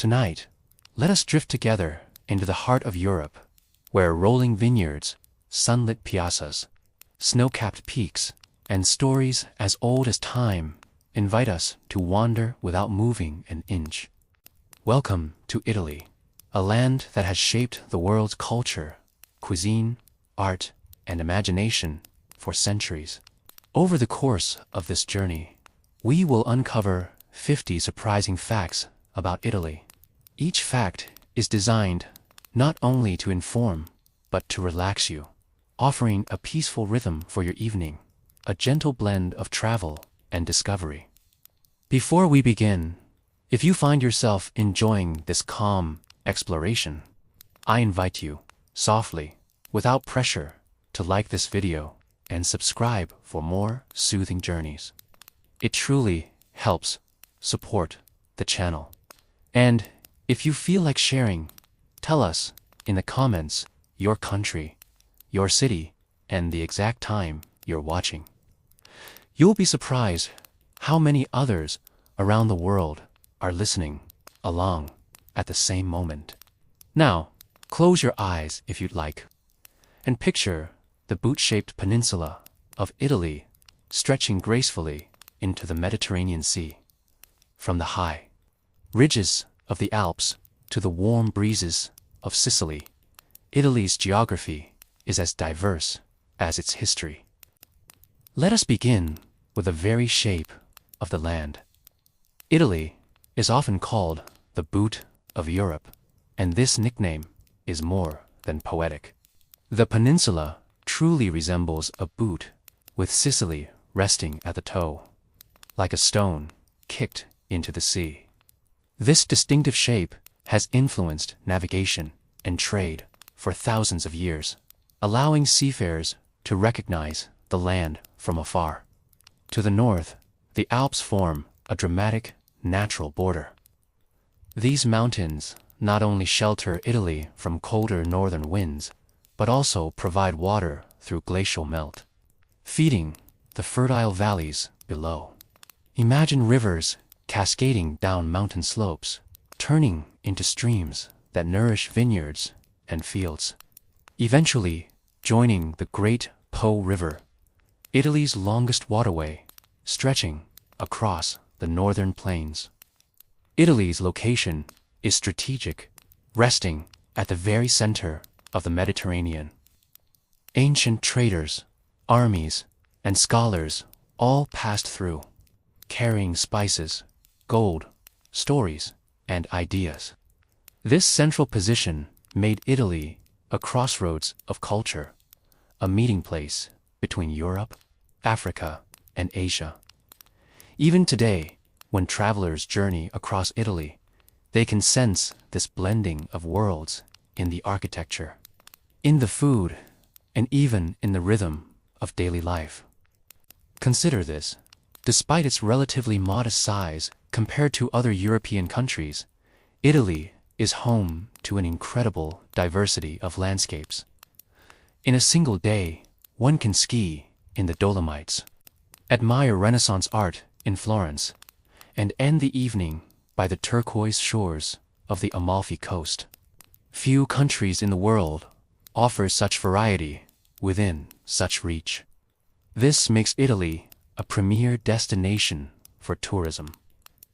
Tonight, let us drift together into the heart of Europe, where rolling vineyards, sunlit piazzas, snow-capped peaks, and stories as old as time invite us to wander without moving an inch. Welcome to Italy, a land that has shaped the world's culture, cuisine, art, and imagination for centuries. Over the course of this journey, we will uncover 50 surprising facts about Italy. Each fact is designed not only to inform, but to relax you, offering a peaceful rhythm for your evening, a gentle blend of travel and discovery. Before we begin, if you find yourself enjoying this calm exploration, I invite you, softly, without pressure, to like this video and subscribe for more soothing journeys. It truly helps support the channel. And if you feel like sharing, tell us in the comments your country, your city, and the exact time you're watching. You'll be surprised how many others around the world are listening along at the same moment. Now, close your eyes if you'd like, and picture the boot-shaped peninsula of Italy stretching gracefully into the Mediterranean Sea. From the high ridges of the Alps to the warm breezes of Sicily, Italy's geography is as diverse as its history. Let us begin with the very shape of the land. Italy is often called the boot of Europe, and this nickname is more than poetic. The peninsula truly resembles a boot, with Sicily resting at the toe, like a stone kicked into the sea. This distinctive shape has influenced navigation and trade for thousands of years, allowing seafarers to recognize the land from afar. To the north, the Alps form a dramatic natural border. These mountains not only shelter Italy from colder northern winds, but also provide water through glacial melt, feeding the fertile valleys below. Imagine rivers cascading down mountain slopes, turning into streams that nourish vineyards and fields, eventually joining the Great Po River, Italy's longest waterway, stretching across the northern plains. Italy's location is strategic, resting at the very center of the Mediterranean. Ancient traders, armies, and scholars all passed through, carrying spices, gold, stories, and ideas. This central position made Italy a crossroads of culture, a meeting place between Europe, Africa, and Asia. Even today, when travelers journey across Italy, they can sense this blending of worlds in the architecture, in the food, and even in the rhythm of daily life. Consider this: despite its relatively modest size compared to other European countries, Italy is home to an incredible diversity of landscapes. In a single day, one can ski in the Dolomites, admire Renaissance art in Florence, and end the evening by the turquoise shores of the Amalfi coast. Few countries in the world offer such variety within such reach. This makes Italy a premier destination for tourism,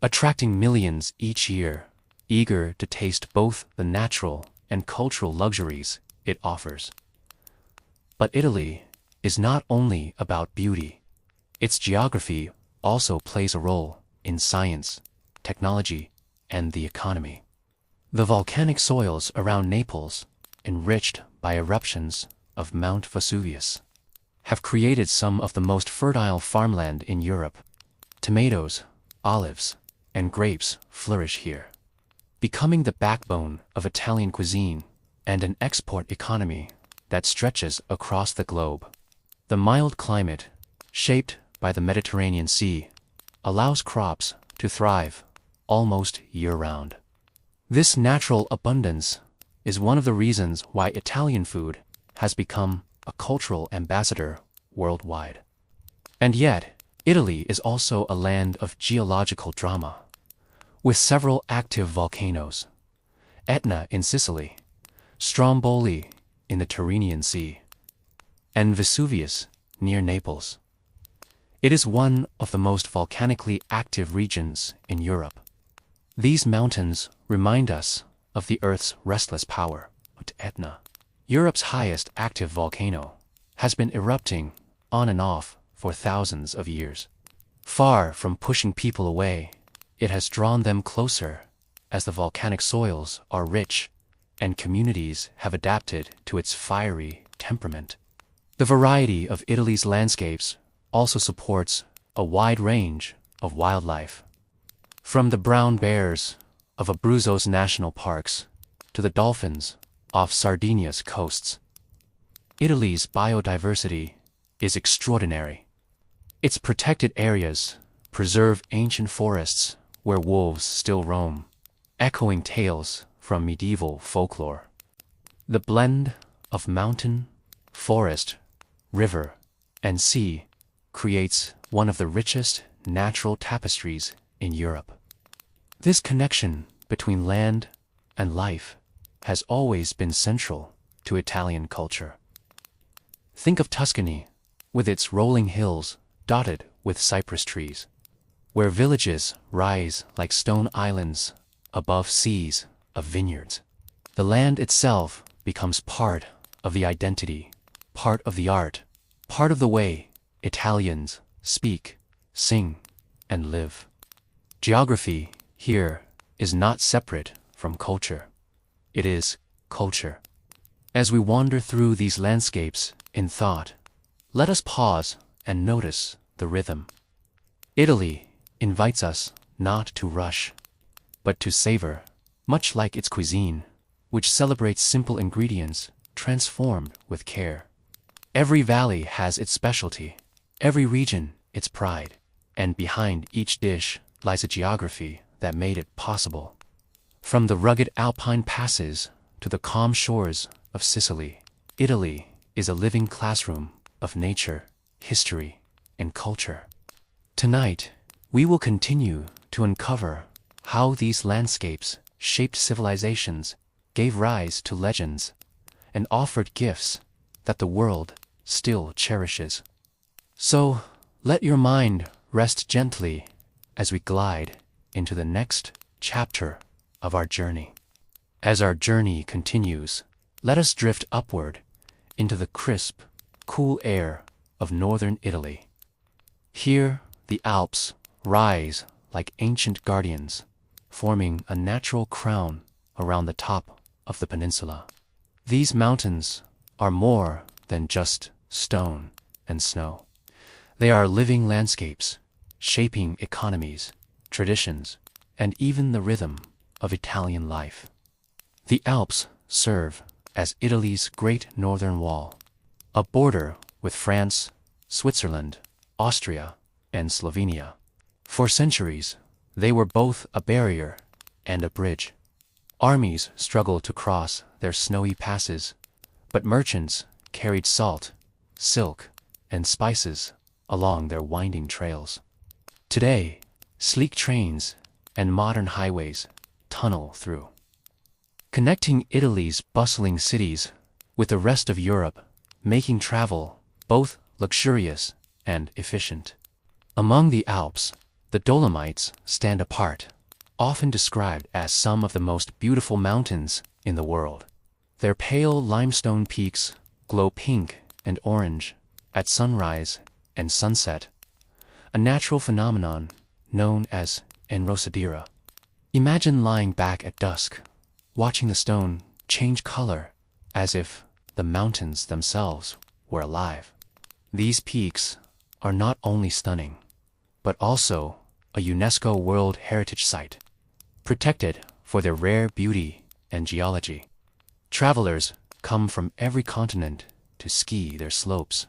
attracting millions each year, eager to taste both the natural and cultural luxuries it offers. But Italy is not only about beauty. Its geography also plays a role in science, technology, and the economy. The volcanic soils around Naples, enriched by eruptions of Mount Vesuvius, have created some of the most fertile farmland in Europe. Tomatoes, olives, and grapes flourish here, becoming the backbone of Italian cuisine and an export economy that stretches across the globe. The mild climate, shaped by the Mediterranean Sea, allows crops to thrive almost year-round. This natural abundance is one of the reasons why Italian food has become a cultural ambassador worldwide. And yet, Italy is also a land of geological drama. with several active volcanoes: Etna in Sicily, Stromboli in the Tyrrhenian Sea, and Vesuvius near Naples. It is one of the most volcanically active regions in Europe. These mountains remind us of the Earth's restless power. Etna, Europe's highest active volcano, has been erupting on and off for thousands of years. Far from pushing people away, it has drawn them closer as the volcanic soils are rich and communities have adapted to its fiery temperament. The variety of Italy's landscapes also supports a wide range of wildlife. From the brown bears of Abruzzo's national parks to the dolphins off Sardinia's coasts, Italy's biodiversity is extraordinary. Its protected areas preserve ancient forests where wolves still roam, echoing tales from medieval folklore. The blend of mountain, forest, river, and sea creates one of the richest natural tapestries in Europe. This connection between land and life has always been central to Italian culture. Think of Tuscany, with its rolling hills dotted with cypress trees, where villages rise like stone islands above seas of vineyards. The land itself becomes part of the identity, part of the art, part of the way Italians speak, sing, and live. Geography here is not separate from culture. It is culture. As we wander through these landscapes in thought, let us pause and notice the rhythm. Italy invites us not to rush, but to savor, much like its cuisine, which celebrates simple ingredients transformed with care. Every valley has its specialty, every region its pride, and behind each dish lies a geography that made it possible. From the rugged alpine passes to the calm shores of Sicily, Italy is a living classroom of nature, history, and culture. Tonight, we will continue to uncover how these landscapes shaped civilizations, gave rise to legends, and offered gifts that the world still cherishes. So, let your mind rest gently as we glide into the next chapter of our journey. As our journey continues, let us drift upward into the crisp, cool air of northern Italy. Here, the Alps rise like ancient guardians, forming a natural crown around the top of the peninsula. These mountains are more than just stone and snow. They are living landscapes, shaping economies, traditions, and even the rhythm of Italian life. The Alps serve as Italy's great northern wall, a border with France, Switzerland, Austria, and Slovenia. For centuries, they were both a barrier and a bridge. Armies struggled to cross their snowy passes, but merchants carried salt, silk, and spices along their winding trails. Today, sleek trains and modern highways tunnel through, connecting Italy's bustling cities with the rest of Europe, making travel both luxurious and efficient. Among the Alps, the Dolomites stand apart, often described as some of the most beautiful mountains in the world. Their pale limestone peaks glow pink and orange at sunrise and sunset, a natural phenomenon known as enrosadira. Imagine lying back at dusk, watching the stone change color as if the mountains themselves were alive. These peaks are not only stunning, but also a UNESCO World Heritage Site, protected for their rare beauty and geology. Travelers come from every continent to ski their slopes,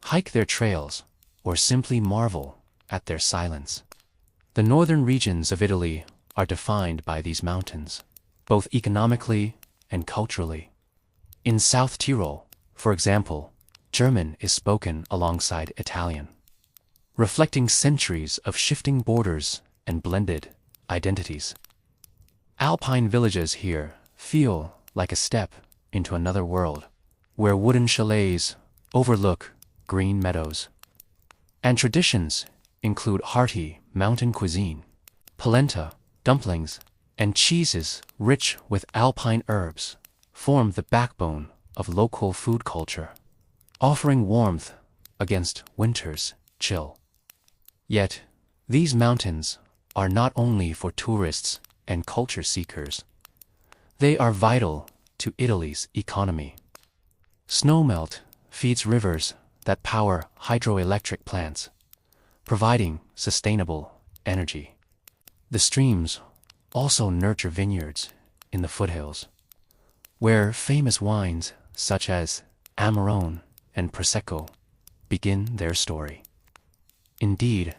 hike their trails, or simply marvel at their silence. The northern regions of Italy are defined by these mountains, both economically and culturally. In South Tyrol, for example, German is spoken alongside Italian, reflecting centuries of shifting borders and blended identities. Alpine villages here feel like a step into another world, where wooden chalets overlook green meadows. And traditions include hearty mountain cuisine, polenta, dumplings, and cheeses rich with alpine herbs form the backbone of local food culture, offering warmth against winter's chill. Yet, these mountains are not only for tourists and culture seekers. They are vital to Italy's economy. Snowmelt feeds rivers that power hydroelectric plants, providing sustainable energy. The streams also nurture vineyards in the foothills, where famous wines such as Amarone and Prosecco begin their story. Indeed,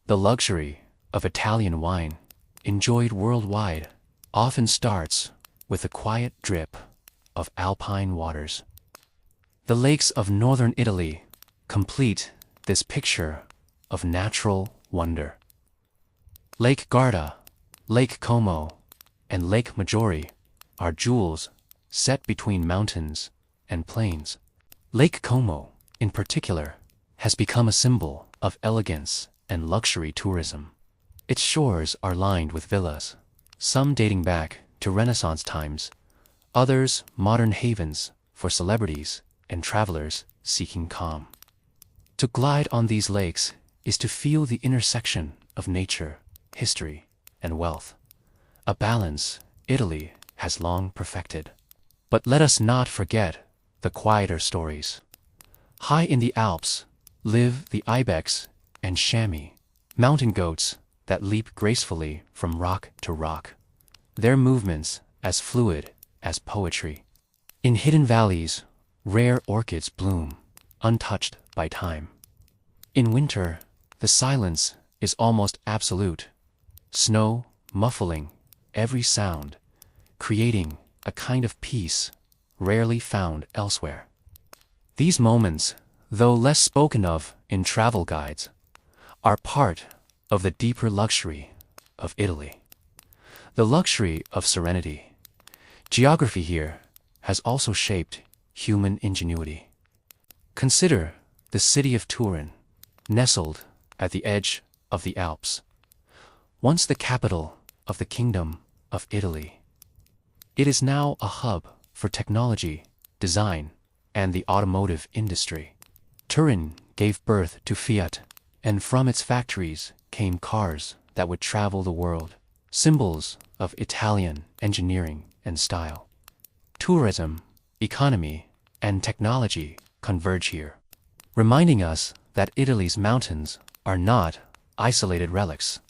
the luxury of Italian wine, enjoyed worldwide, often starts with the quiet drip of alpine waters. The lakes of northern Italy complete this picture of natural wonder. Lake Garda, Lake Como, and Lake Maggiore are jewels set between mountains and plains. Lake Como, in particular, has become a symbol of elegance and luxury tourism. Its shores are lined with villas, some dating back to Renaissance times, others modern havens for celebrities and travelers seeking calm. To glide on these lakes is to feel the intersection of nature, history, and wealth, a balance Italy has long perfected. But let us not forget the quieter stories. High in the Alps live the ibex and chamois, mountain goats that leap gracefully from rock to rock, their movements as fluid as poetry. In hidden valleys, rare orchids bloom, untouched by time. In winter, the silence is almost absolute, snow muffling every sound, creating a kind of peace rarely found elsewhere. These moments, though less spoken of in travel guides, are part of the deeper luxury of Italy. The luxury of serenity. Geography here has also shaped human ingenuity. Consider the city of Turin, nestled at the edge of the Alps, once the capital of the Kingdom of Italy. It is now a hub for technology, design, and the automotive industry. Turin gave birth to Fiat, and from its factories came cars that would travel the world, symbols of Italian engineering and style. Tourism, economy, and technology converge here, reminding us that Italy's mountains are not isolated relics,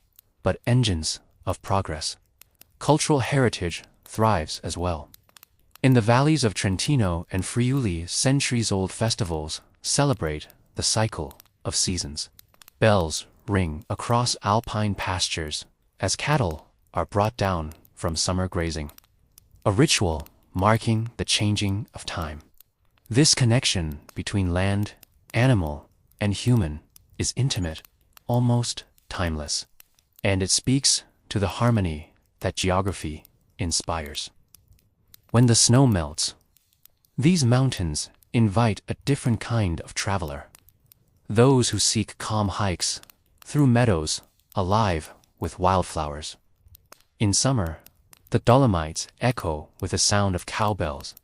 but engines of progress. Cultural heritage thrives as well. In the valleys of Trentino and Friuli, centuries-old festivals celebrate the cycle of seasons. Bells ring across alpine pastures as cattle are brought down from summer grazing, a ritual marking the changing of time. This connection between land, animal, and human is intimate, almost timeless, and it speaks to the harmony that geography inspires. When the snow melts, these mountains invite a different kind of traveler. Those who seek calm hikes through meadows alive with wildflowers. In summer, the Dolomites echo with the sound of cowbells,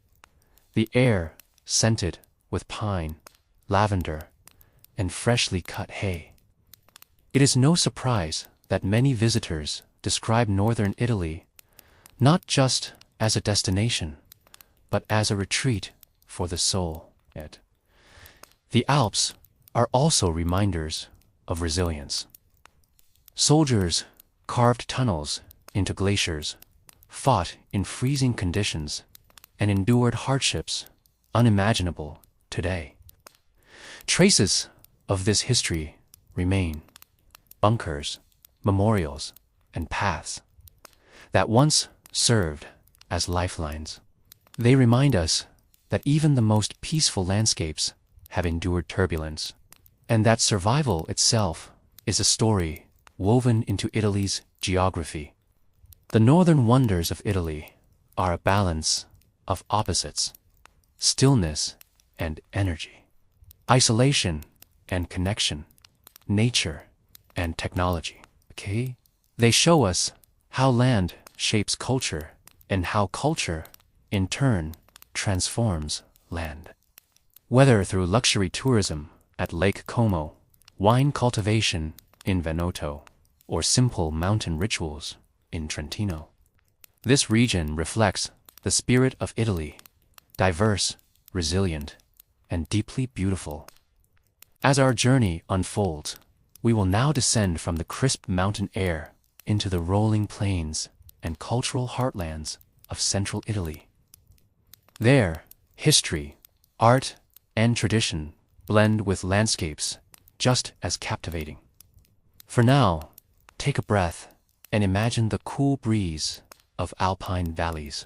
the air scented with pine, lavender, and freshly cut hay. It is no surprise that many visitors describe northern Italy not just as a destination, but as a retreat for the soul. The Alps are also reminders of resilience. Soldiers carved tunnels into glaciers, fought in freezing conditions, and endured hardships unimaginable today. Traces of this history remain: bunkers, memorials, and paths that once served as lifelines. They remind us that even the most peaceful landscapes have endured turbulence, and that survival itself is a story woven into Italy's geography. The northern wonders of Italy are a balance of opposites: stillness and energy, isolation and connection, nature and technology. Okay? They show us how land shapes culture and how culture, in turn, transforms land. Whether through luxury tourism at Lake Como, wine cultivation in Veneto, or simple mountain rituals in Trentino, this region reflects the spirit of Italy: diverse, resilient, and deeply beautiful. As our journey unfolds, we will now descend from the crisp mountain air into the rolling plains and cultural heartlands of central Italy. There, history, art, and tradition blend with landscapes just as captivating. For now, take a breath and imagine the cool breeze of alpine valleys,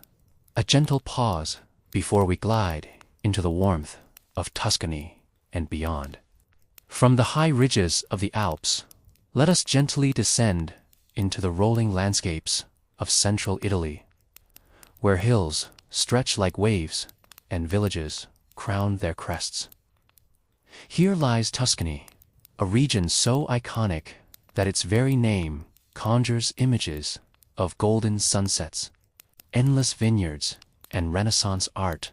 a gentle pause before we glide into the warmth of Tuscany and beyond. From the high ridges of the Alps, let us gently descend into the rolling landscapes of central Italy, where hills stretch like waves and villages crown their crests. Here lies Tuscany, a region so iconic that its very name conjures images of golden sunsets, endless vineyards, and Renaissance art.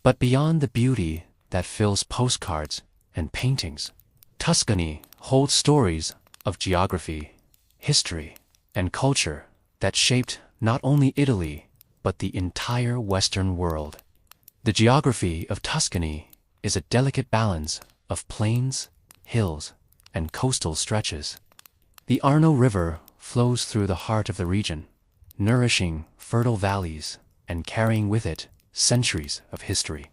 But beyond the beauty that fills postcards and paintings, Tuscany holds stories of geography, history, and culture that shaped not only Italy, but the entire Western world. The geography of Tuscany is a delicate balance of plains, hills, and coastal stretches. The Arno River flows through the heart of the region, nourishing fertile valleys and carrying with it centuries of history.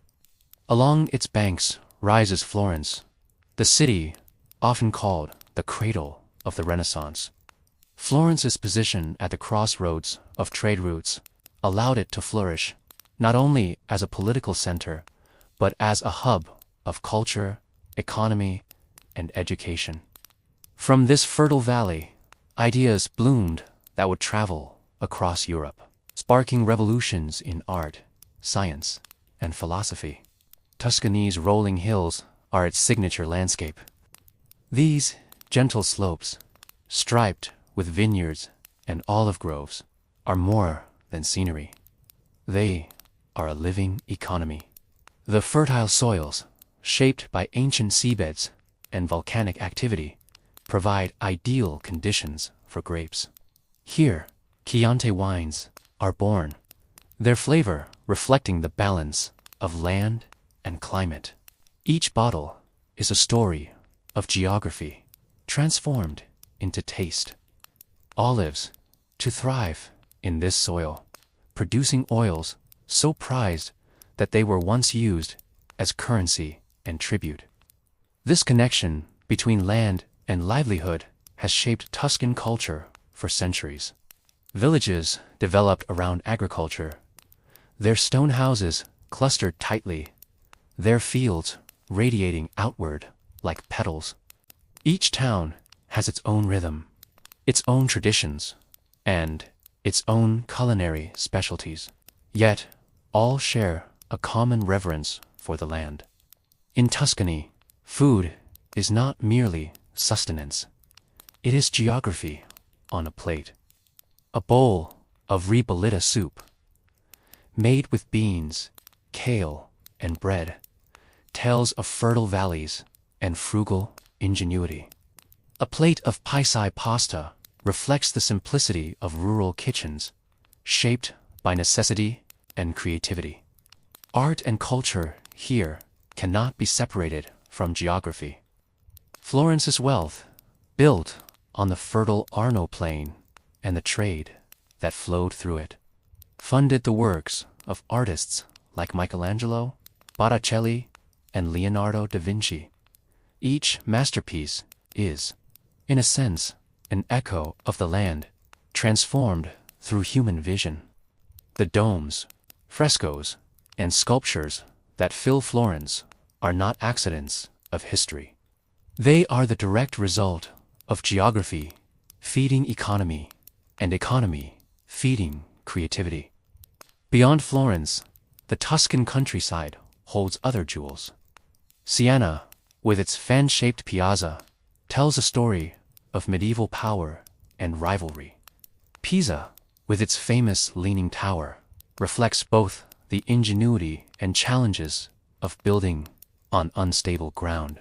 Along its banks rises Florence, the city often called the cradle of the Renaissance. Florence's position at the crossroads of trade routes allowed it to flourish, not only as a political center, but as a hub of culture, economy, and education. From this fertile valley, ideas bloomed that would travel across Europe, sparking revolutions in art, science, and philosophy. Tuscany's rolling hills are its signature landscape. These gentle slopes, striped with vineyards and olive groves, are more than scenery. They are a living economy. The fertile soils, shaped by ancient seabeds and volcanic activity, provide ideal conditions for grapes. Here, Chianti wines are born, their flavor reflecting the balance of land and climate. Each bottle is a story of geography transformed into taste. Olives, to thrive in this soil, producing oils so prized that they were once used as currency and tribute. This connection between land and livelihood has shaped Tuscan culture for centuries. Villages developed around agriculture, their stone houses clustered tightly, their fields radiating outward like petals. Each town has its own rhythm, its own traditions, and its own culinary specialties. Yet, all share a common reverence for the land. In Tuscany, food is not merely sustenance. It is geography on a plate. A bowl of ribollita soup, made with beans, kale, and bread, tells of fertile valleys and frugal ingenuity. A plate of paisai pasta reflects the simplicity of rural kitchens, shaped by necessity and creativity. Art and culture here cannot be separated from geography. Florence's wealth, built on the fertile Arno plain and the trade that flowed through it, funded the works of artists like Michelangelo, Botticelli, and Leonardo da Vinci. Each masterpiece is, in a sense, an echo of the land, transformed through human vision. The domes, frescoes, and sculptures that fill Florence are not accidents of history. They are the direct result of geography, feeding economy, and economy, feeding creativity. Beyond Florence, the Tuscan countryside holds other jewels. Siena, with its fan-shaped piazza, tells a story of medieval power and rivalry. Pisa, with its famous leaning tower, reflects both the ingenuity and challenges of building on unstable ground.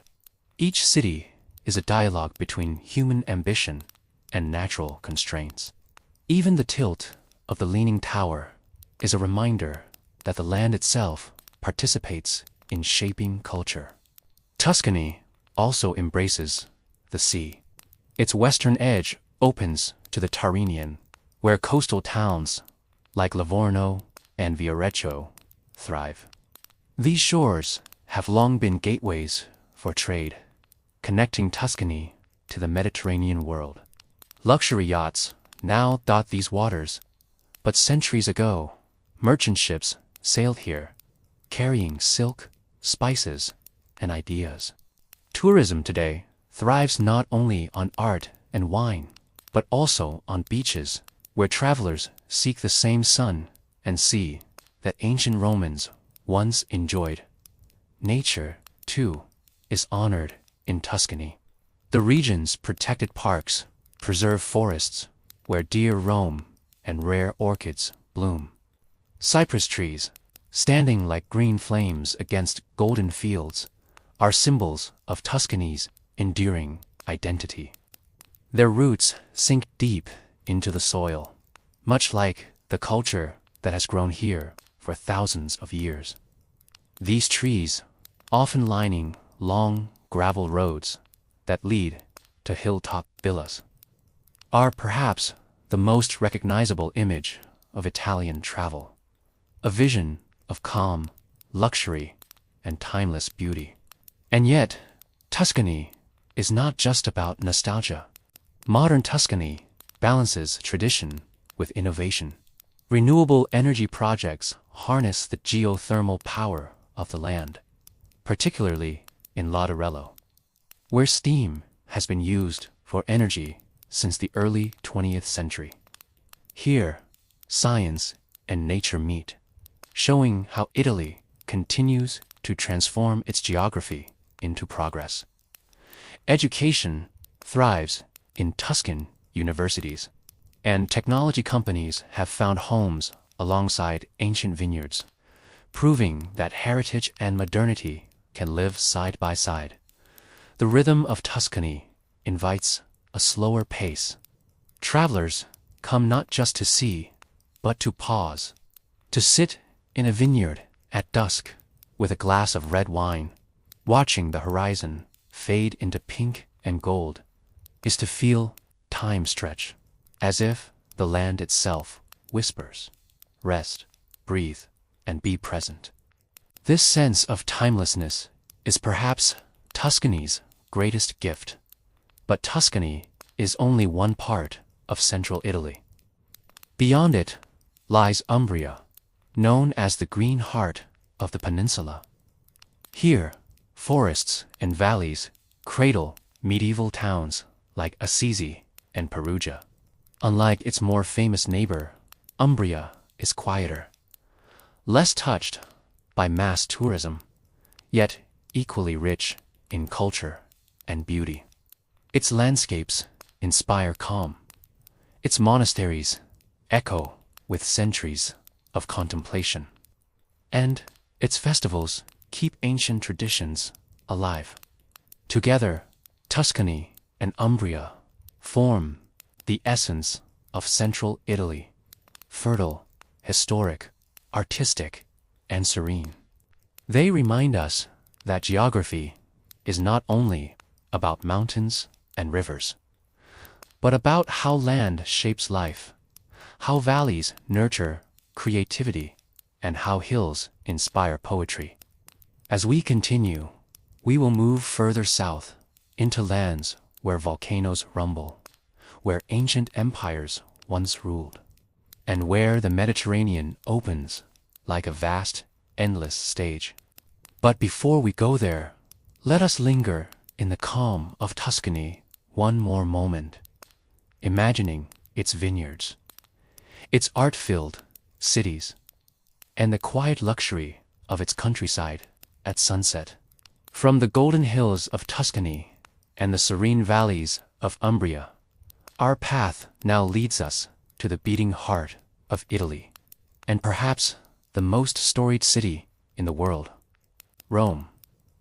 Each city is a dialogue between human ambition and natural constraints. Even the tilt of the leaning tower is a reminder that the land itself participates in shaping culture. Tuscany also embraces the sea. Its western edge opens to the Tyrrhenian, where coastal towns like Livorno and Viareggio thrive. These shores have long been gateways for trade, connecting Tuscany to the Mediterranean world. Luxury yachts now dot these waters, but centuries ago, merchant ships sailed here, carrying silk, spices, and ideas. Tourism today thrives not only on art and wine, but also on beaches where travelers seek the same sun and sea that ancient Romans once enjoyed. Nature, too, is honored in Tuscany. The region's protected parks preserve forests where deer roam and rare orchids bloom. Cypress trees, standing like green flames against golden fields, are symbols of Tuscany's enduring identity. Their roots sink deep into the soil, much like the culture that has grown here for thousands of years. These trees, often lining long gravel roads that lead to hilltop villas, are perhaps the most recognizable image of Italian travel, a vision of calm, luxury, and timeless beauty. And yet, Tuscany is not just about nostalgia. Modern Tuscany balances tradition with innovation. Renewable energy projects harness the geothermal power of the land, particularly in Laudorello, where steam has been used for energy since the early 20th century. Here, science and nature meet, showing how Italy continues to transform its geography into progress. Education thrives in Tuscan universities, and technology companies have found homes alongside ancient vineyards, proving that heritage and modernity can live side by side. The rhythm of Tuscany invites a slower pace. Travelers come not just to see, but to pause, to sit in a vineyard at dusk with a glass of red wine, watching the horizon fade into pink and gold, is to feel time stretch, as if the land itself whispers, rest, breathe, and be present. This sense of timelessness is perhaps Tuscany's greatest gift. But Tuscany is only one part of central Italy. Beyond it lies Umbria, known as the green heart of the peninsula. Here, forests and valleys cradle medieval towns like Assisi and Perugia. Unlike its more famous neighbor, Umbria is quieter, less touched by mass tourism, yet equally rich in culture and beauty. Its landscapes inspire calm. Its monasteries echo with centuries of contemplation. And its festivals keep ancient traditions alive. Together, Tuscany and Umbria form the essence of central Italy, fertile, historic, artistic, and serene. They remind us that geography is not only about mountains and rivers, but about how land shapes life, how valleys nurture creativity, and how hills inspire poetry. As we continue, we will move further south into lands where volcanoes rumble, where ancient empires once ruled, and where the Mediterranean opens like a vast, endless stage. But before we go there, let us linger in the calm of Tuscany one more moment, imagining its vineyards, its art-filled cities, and the quiet luxury of its countryside at sunset. From the golden hills of Tuscany and the serene valleys of Umbria, our path now leads us to the beating heart of Italy, and perhaps the most storied city in the world, Rome.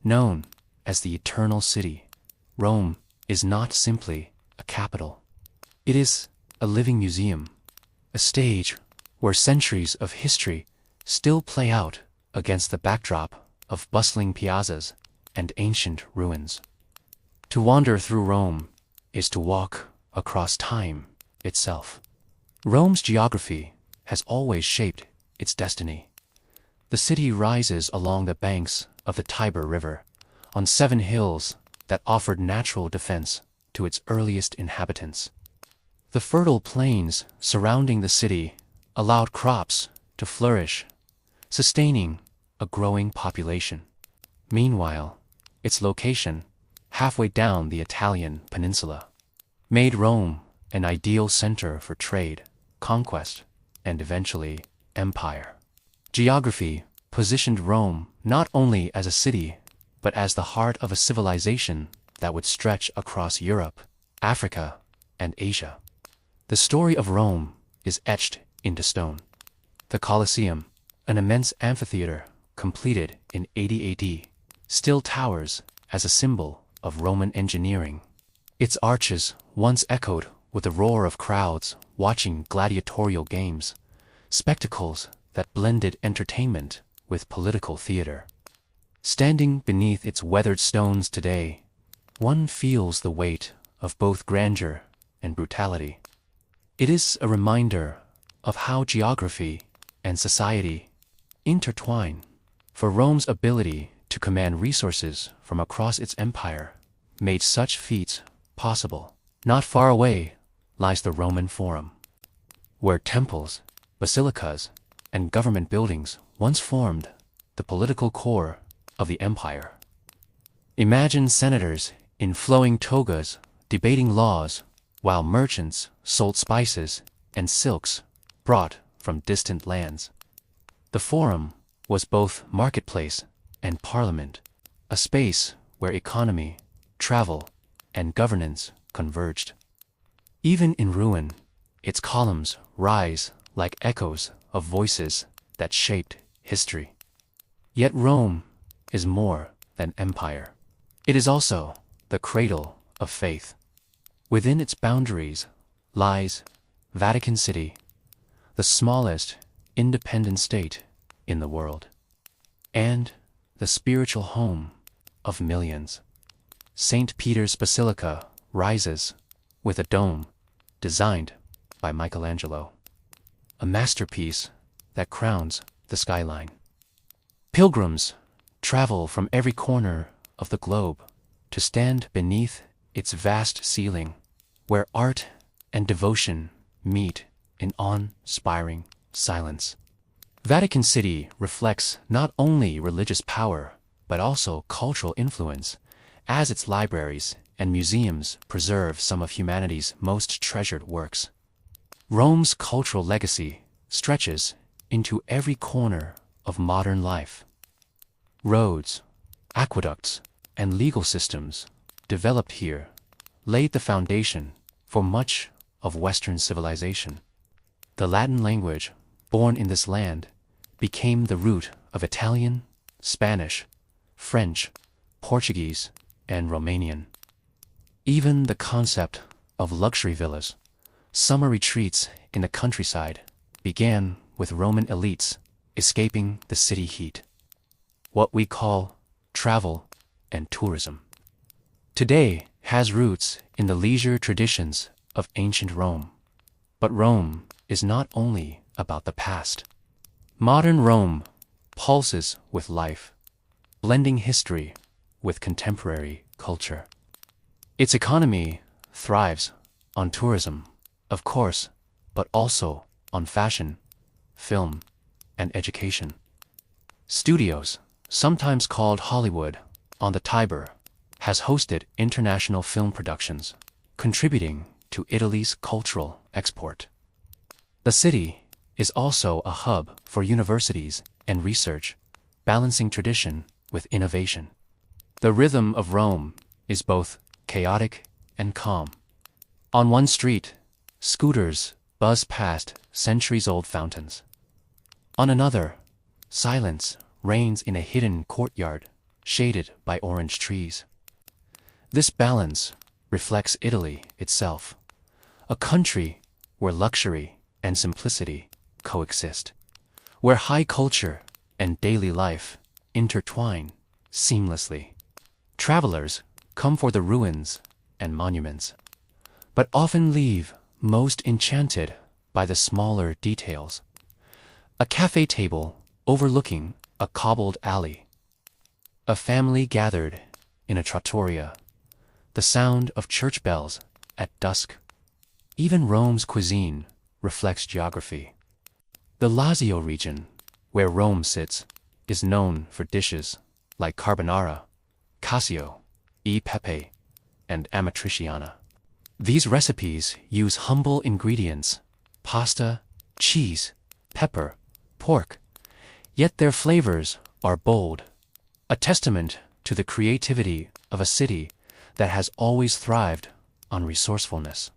Known as the Eternal City, Rome is not simply a capital. It is a living museum, a stage where centuries of history still play out against the backdrop of bustling piazzas and ancient ruins. To wander through Rome is to walk across time itself. Rome's geography has always shaped its destiny. The city rises along the banks of the Tiber River, on 7 hills that offered natural defense to its earliest inhabitants. The fertile plains surrounding the city allowed crops to flourish, sustaining a growing population. Meanwhile, its location, halfway down the Italian peninsula, made Rome an ideal center for trade, conquest, and eventually empire. Geography positioned Rome not only as a city, but as the heart of a civilization that would stretch across Europe, Africa, and Asia. The story of Rome is etched into stone. The Colosseum, an immense amphitheater completed in 80 AD, still towers as a symbol of Roman engineering. Its arches once echoed with the roar of crowds watching gladiatorial games, spectacles that blended entertainment with political theater. Standing beneath its weathered stones today, one feels the weight of both grandeur and brutality. It is a reminder of how geography and society intertwine, for Rome's ability to command resources from across its empire made such feats possible. Not far away lies the Roman Forum, where temples, basilicas, and government buildings once formed the political core of the empire. Imagine senators in flowing togas debating laws, while merchants sold spices and silks brought from distant lands. The Forum was both marketplace and parliament, a space where economy, travel, and governance converged. Even in ruin, its columns rise like echoes of voices that shaped history. Yet Rome is more than empire. It is also the cradle of faith. Within its boundaries lies Vatican City, the smallest independent state in the world, and the spiritual home of millions. St. Peter's Basilica rises with a dome designed by Michelangelo, a masterpiece that crowns the skyline. Pilgrims travel from every corner of the globe to stand beneath its vast ceiling, where art and devotion meet in awe-inspiring silence. Vatican City reflects not only religious power, but also cultural influence, as its libraries and museums preserve some of humanity's most treasured works. Rome's cultural legacy stretches into every corner of modern life. Roads, aqueducts, and legal systems developed here laid the foundation for much of Western civilization. The Latin language, born in this land, became the root of Italian, Spanish, French, Portuguese, and Romanian. Even the concept of luxury villas, summer retreats in the countryside, began with Roman elites escaping the city heat. What we call travel and tourism today has roots in the leisure traditions of ancient Rome. But Rome is not only about the past. Modern Rome pulses with life, blending history with contemporary culture. Its economy thrives on tourism, of course, but also on fashion, film, and education. Studios, sometimes called Hollywood, on the Tiber, has hosted international film productions, contributing to Italy's cultural export. The city is also a hub for universities and research, balancing tradition with innovation. The rhythm of Rome is both chaotic and calm. On one street, scooters buzz past centuries-old fountains. On another, silence reigns in a hidden courtyard shaded by orange trees. This balance reflects Italy itself, a country where luxury and simplicity coexist, where high culture and daily life intertwine seamlessly. Travelers come for the ruins and monuments, but often leave most enchanted by the smaller details. A cafe table overlooking a cobbled alley, a family gathered in a trattoria, the sound of church bells at dusk. Even Rome's cuisine reflects geography. The Lazio region, where Rome sits, is known for dishes like carbonara, cassio, e pepe, and amatriciana. These recipes use humble ingredients: pasta, cheese, pepper, pork, yet their flavors are bold, a testament to the creativity of a city that has always thrived on resourcefulness.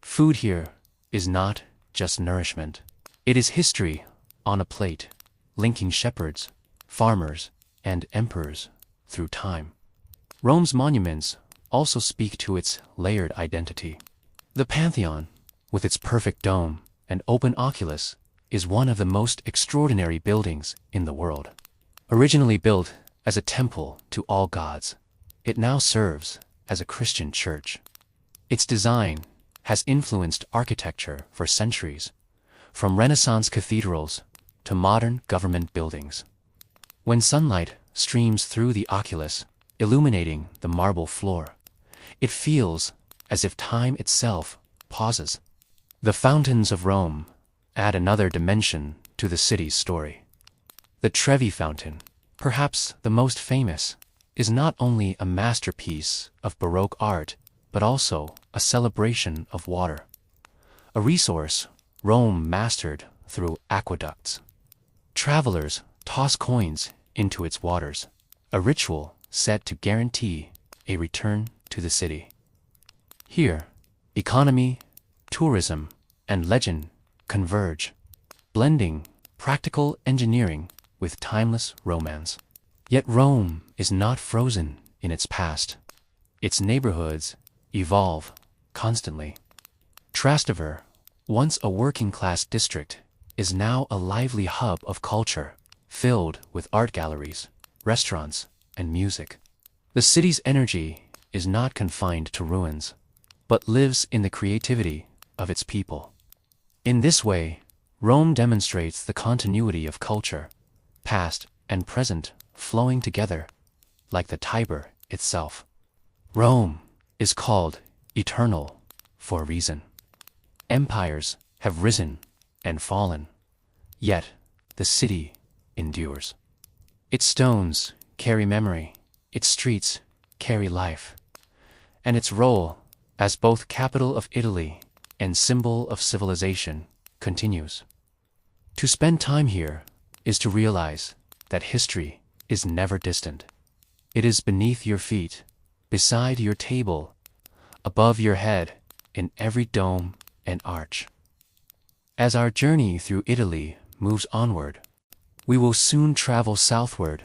Food here is not just nourishment. It is history on a plate, linking shepherds, farmers, and emperors through time. Rome's monuments also speak to its layered identity. The Pantheon, with its perfect dome and open oculus, is one of the most extraordinary buildings in the world. Originally built as a temple to all gods, it now serves as a Christian church. Its design has influenced architecture for centuries, from Renaissance cathedrals to modern government buildings. When sunlight streams through the oculus, illuminating the marble floor, it feels as if time itself pauses. The fountains of Rome add another dimension to the city's story. The Trevi Fountain, perhaps the most famous, is not only a masterpiece of Baroque art, but also a celebration of water, a resource Rome mastered through aqueducts. Travelers toss coins into its waters, a ritual set to guarantee a return to the city. Here, economy, tourism, and legend converge, blending practical engineering with timeless romance. Yet Rome is not frozen in its past. Its neighborhoods evolve constantly. Trastevere, once a working-class district, is now a lively hub of culture, filled with art galleries, restaurants, and music. The city's energy is not confined to ruins, but lives in the creativity of its people. In this way, Rome demonstrates the continuity of culture, past and present flowing together, like the Tiber itself. Rome is called eternal for a reason. Empires have risen and fallen, yet the city endures. Its stones carry memory, its streets carry life, and its role as both capital of Italy and symbol of civilization continues. To spend time here is to realize that history is never distant. It is beneath your feet, beside your table, above your head, in every dome and arch. As our journey through Italy moves onward, we will soon travel southward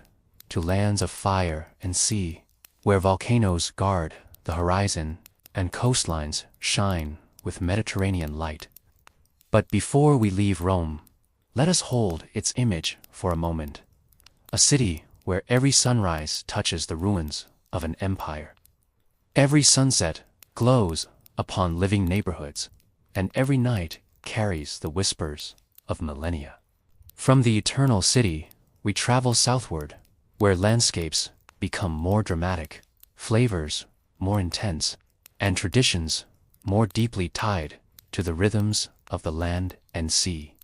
to lands of fire and sea, where volcanoes guard the horizon and coastlines shine with Mediterranean light. But before we leave Rome, let us hold its image for a moment. A city where every sunrise touches the ruins of an empire. Every sunset glows upon living neighborhoods, and every night carries the whispers of millennia. From the eternal city, we travel southward, where landscapes become more dramatic, flavors more intense, and traditions more deeply tied to the rhythms of the land and sea.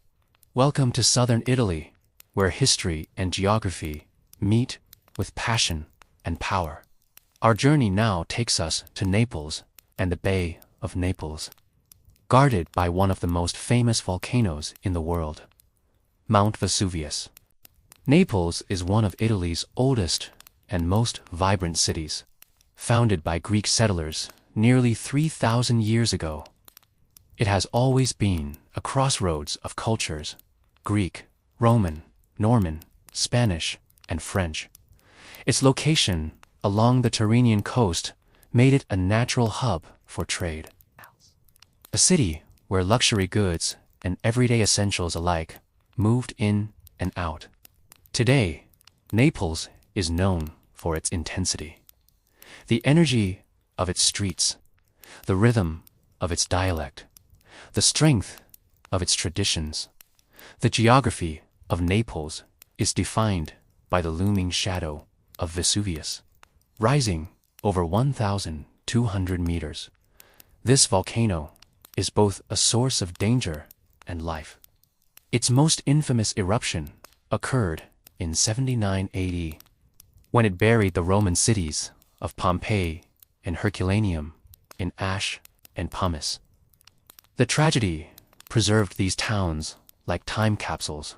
Welcome to southern Italy, where history and geography meet with passion and power. Our journey now takes us to Naples and the Bay of Naples. guarded by one of the most famous volcanoes in the world, Mount Vesuvius. Naples is one of Italy's oldest and most vibrant cities, founded by Greek settlers nearly 3,000 years ago. It has always been a crossroads of cultures: Greek, Roman, Norman, Spanish, and French. Its location along the Tyrrhenian coast made it a natural hub for trade. A city where luxury goods and everyday essentials alike moved in and out. Today, Naples is known for its intensity. The energy of its streets, the rhythm of its dialect, the strength of its traditions. The geography of Naples is defined by the looming shadow of Vesuvius, rising over 1,200 meters. This volcano is both a source of danger and life. Its most infamous eruption occurred in 79 AD, when it buried the Roman cities of Pompeii and Herculaneum in ash and pumice. The tragedy preserved these towns like time capsules,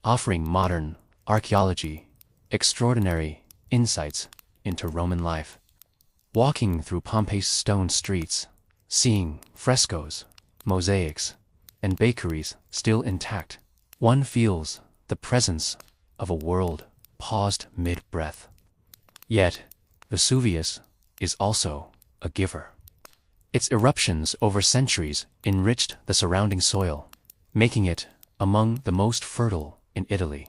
offering modern archaeology extraordinary insights into Roman life. Walking through Pompeii's stone streets, seeing frescoes, mosaics, and bakeries still intact, one feels the presence of a world paused mid-breath. Yet, Vesuvius is also a giver. Its eruptions over centuries enriched the surrounding soil, making it among the most fertile in Italy.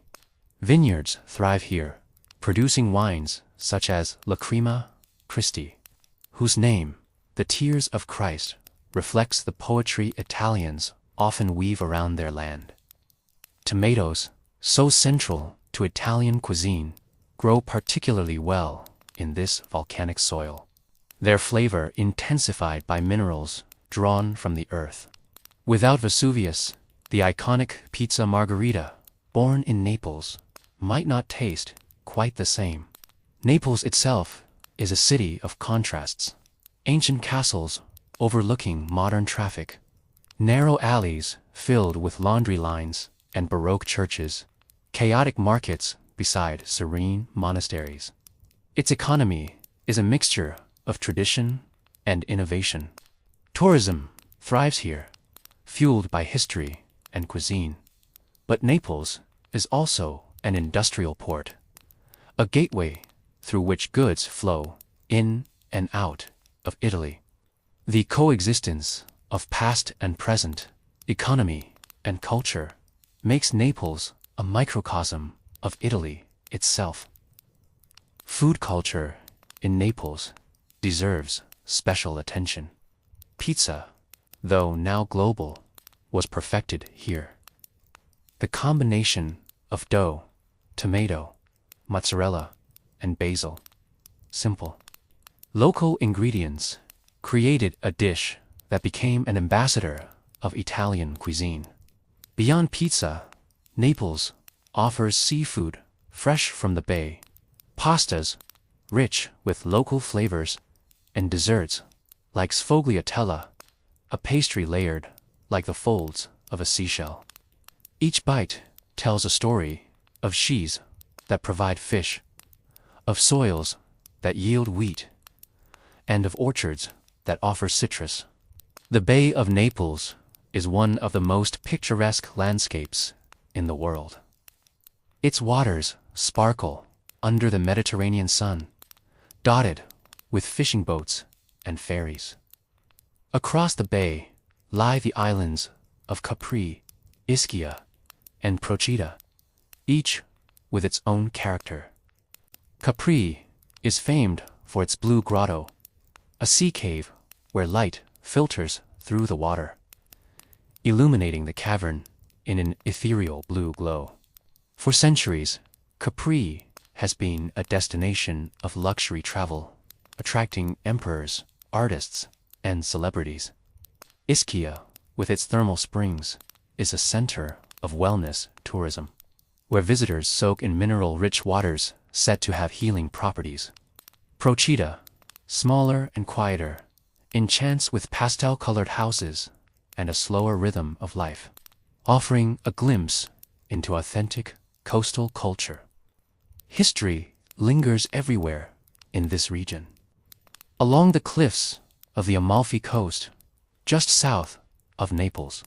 Vineyards thrive here, producing wines such as Lacrima Christi, whose name, the Tears of Christ, reflects the poetry Italians often weave around their land. Tomatoes, so central to Italian cuisine, grow particularly well in this volcanic soil, their flavor intensified by minerals drawn from the earth. Without Vesuvius, the iconic pizza margherita, born in Naples, might not taste quite the same. Naples itself is a city of contrasts. Ancient castles overlooking modern traffic, narrow alleys filled with laundry lines and Baroque churches, chaotic markets beside serene monasteries. Its economy is a mixture of tradition and innovation. Tourism thrives here, fueled by history and cuisine. But Naples is also an industrial port, a gateway through which goods flow in and out of Italy. The coexistence of past and present, economy and culture, makes Naples a microcosm of Italy itself. Food culture in Naples deserves special attention. Pizza, though now global, was perfected here. The combination of dough, tomato, mozzarella, and basil, simple, local ingredients, created a dish that became an ambassador of Italian cuisine. Beyond pizza, Naples offers seafood fresh from the bay, pastas rich with local flavors, and desserts like sfogliatella, a pastry layered like the folds of a seashell. Each bite tells a story of seas that provide fish, of soils that yield wheat, and of orchards that offer citrus. The Bay of Naples is one of the most picturesque landscapes in the world. Its waters sparkle under the Mediterranean sun, dotted with fishing boats and ferries. Across the bay lie the islands of Capri, Ischia, and Procida, each with its own character. Capri is famed for its blue grotto, a sea cave where light filters through the water, illuminating the cavern in an ethereal blue glow. For centuries, Capri has been a destination of luxury travel, attracting emperors, artists, and celebrities. Ischia, with its thermal springs, is a center of wellness tourism, where visitors soak in mineral-rich waters said to have healing properties. Procida, smaller and quieter, enchants with pastel-colored houses and a slower rhythm of life, offering a glimpse into authentic coastal culture. History lingers everywhere in this region. Along the cliffs of the Amalfi coast, just south of Naples,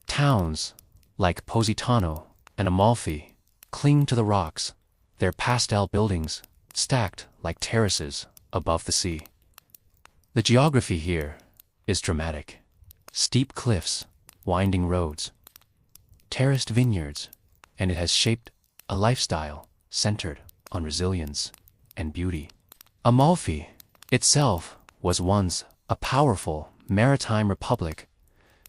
towns like Positano and Amalfi cling to the rocks, their pastel buildings stacked like terraces above the sea. The geography here is dramatic. Steep cliffs, winding roads, terraced vineyards, and it has shaped a lifestyle centered on resilience and beauty. Amalfi itself was once a powerful maritime republic,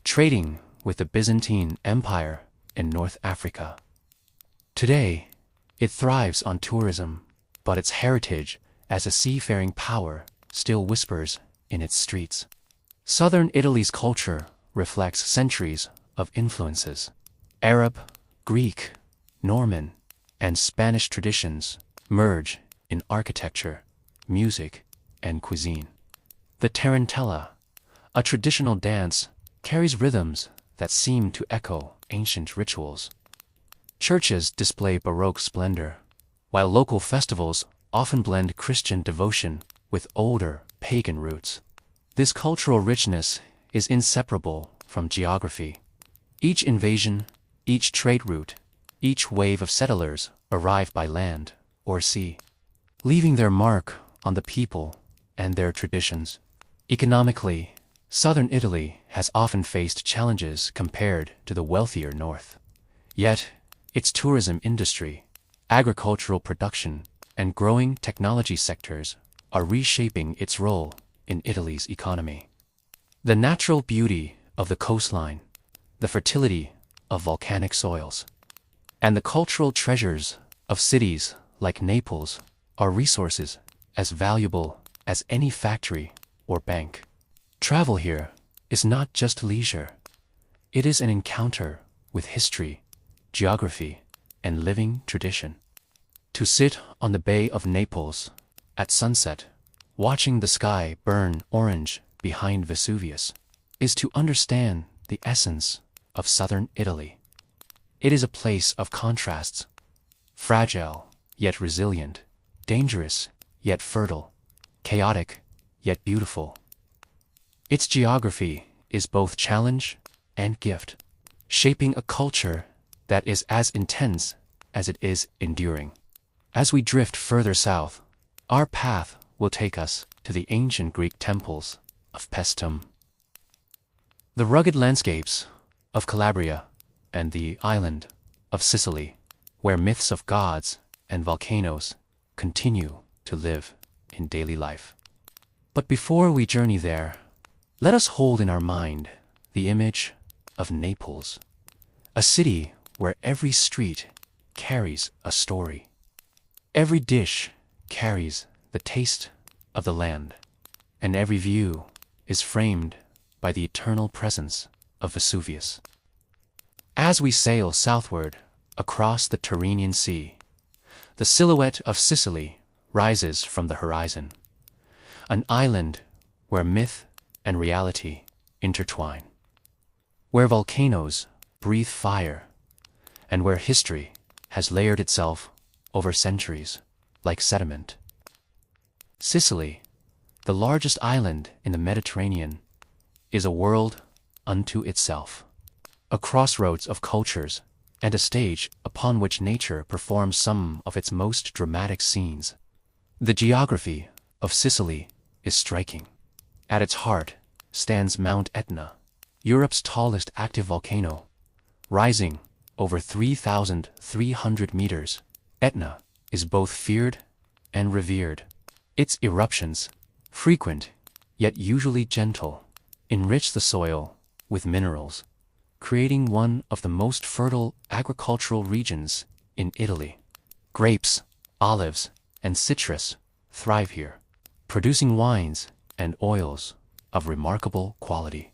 trading with the Byzantine Empire in North Africa. Today, it thrives on tourism, but its heritage as a seafaring power still whispers in its streets. Southern Italy's culture reflects centuries of influences. Arab, Greek, Norman, and Spanish traditions merge in architecture, music, and cuisine. The tarantella, a traditional dance, carries rhythms that seem to echo ancient rituals. Churches display Baroque splendor, while local festivals often blend Christian devotion with older pagan roots. This cultural richness is inseparable from geography. Each invasion, each trade route, each wave of settlers arrive by land or sea, leaving their mark on the people and their traditions. Economically, southern Italy has often faced challenges compared to the wealthier north. Yet, its tourism industry, agricultural production, and growing technology sectors are reshaping its role in Italy's economy. The natural beauty of the coastline, the fertility of volcanic soils, and the cultural treasures of cities like Naples are resources as valuable as any factory or bank. Travel here is not just leisure. It is an encounter with history, geography, and living tradition. To sit on the Bay of Naples at sunset, watching the sky burn orange behind Vesuvius, is to understand the essence of southern Italy. It is a place of contrasts, fragile yet resilient, dangerous yet fertile, chaotic yet beautiful. Its geography is both challenge and gift, shaping a culture that is as intense as it is enduring. As we drift further south, our path will take us to the ancient Greek temples of Paestum. The rugged landscapes of Calabria and the island of Sicily, where myths of gods and volcanoes continue to live in daily life. But before we journey there, let us hold in our mind the image of Naples, a city where every street carries a story. Every dish carries the taste of the land, and every view is framed by the eternal presence of Vesuvius. As we sail southward across the Tyrrhenian Sea, the silhouette of Sicily rises from the horizon, an island where myth and reality intertwine, where volcanoes breathe fire, and where history has layered itself over centuries like sediment. Sicily, the largest island in the Mediterranean, is a world unto itself, a crossroads of cultures and a stage upon which nature performs some of its most dramatic scenes. The geography of Sicily is striking. At its heart stands Mount Etna, Europe's tallest active volcano, rising over 3,300 meters. Etna is both feared and revered. Its eruptions, frequent yet usually gentle, enrich the soil with minerals, creating one of the most fertile agricultural regions in Italy. Grapes, olives, and citrus thrive here, producing wines and oils of remarkable quality.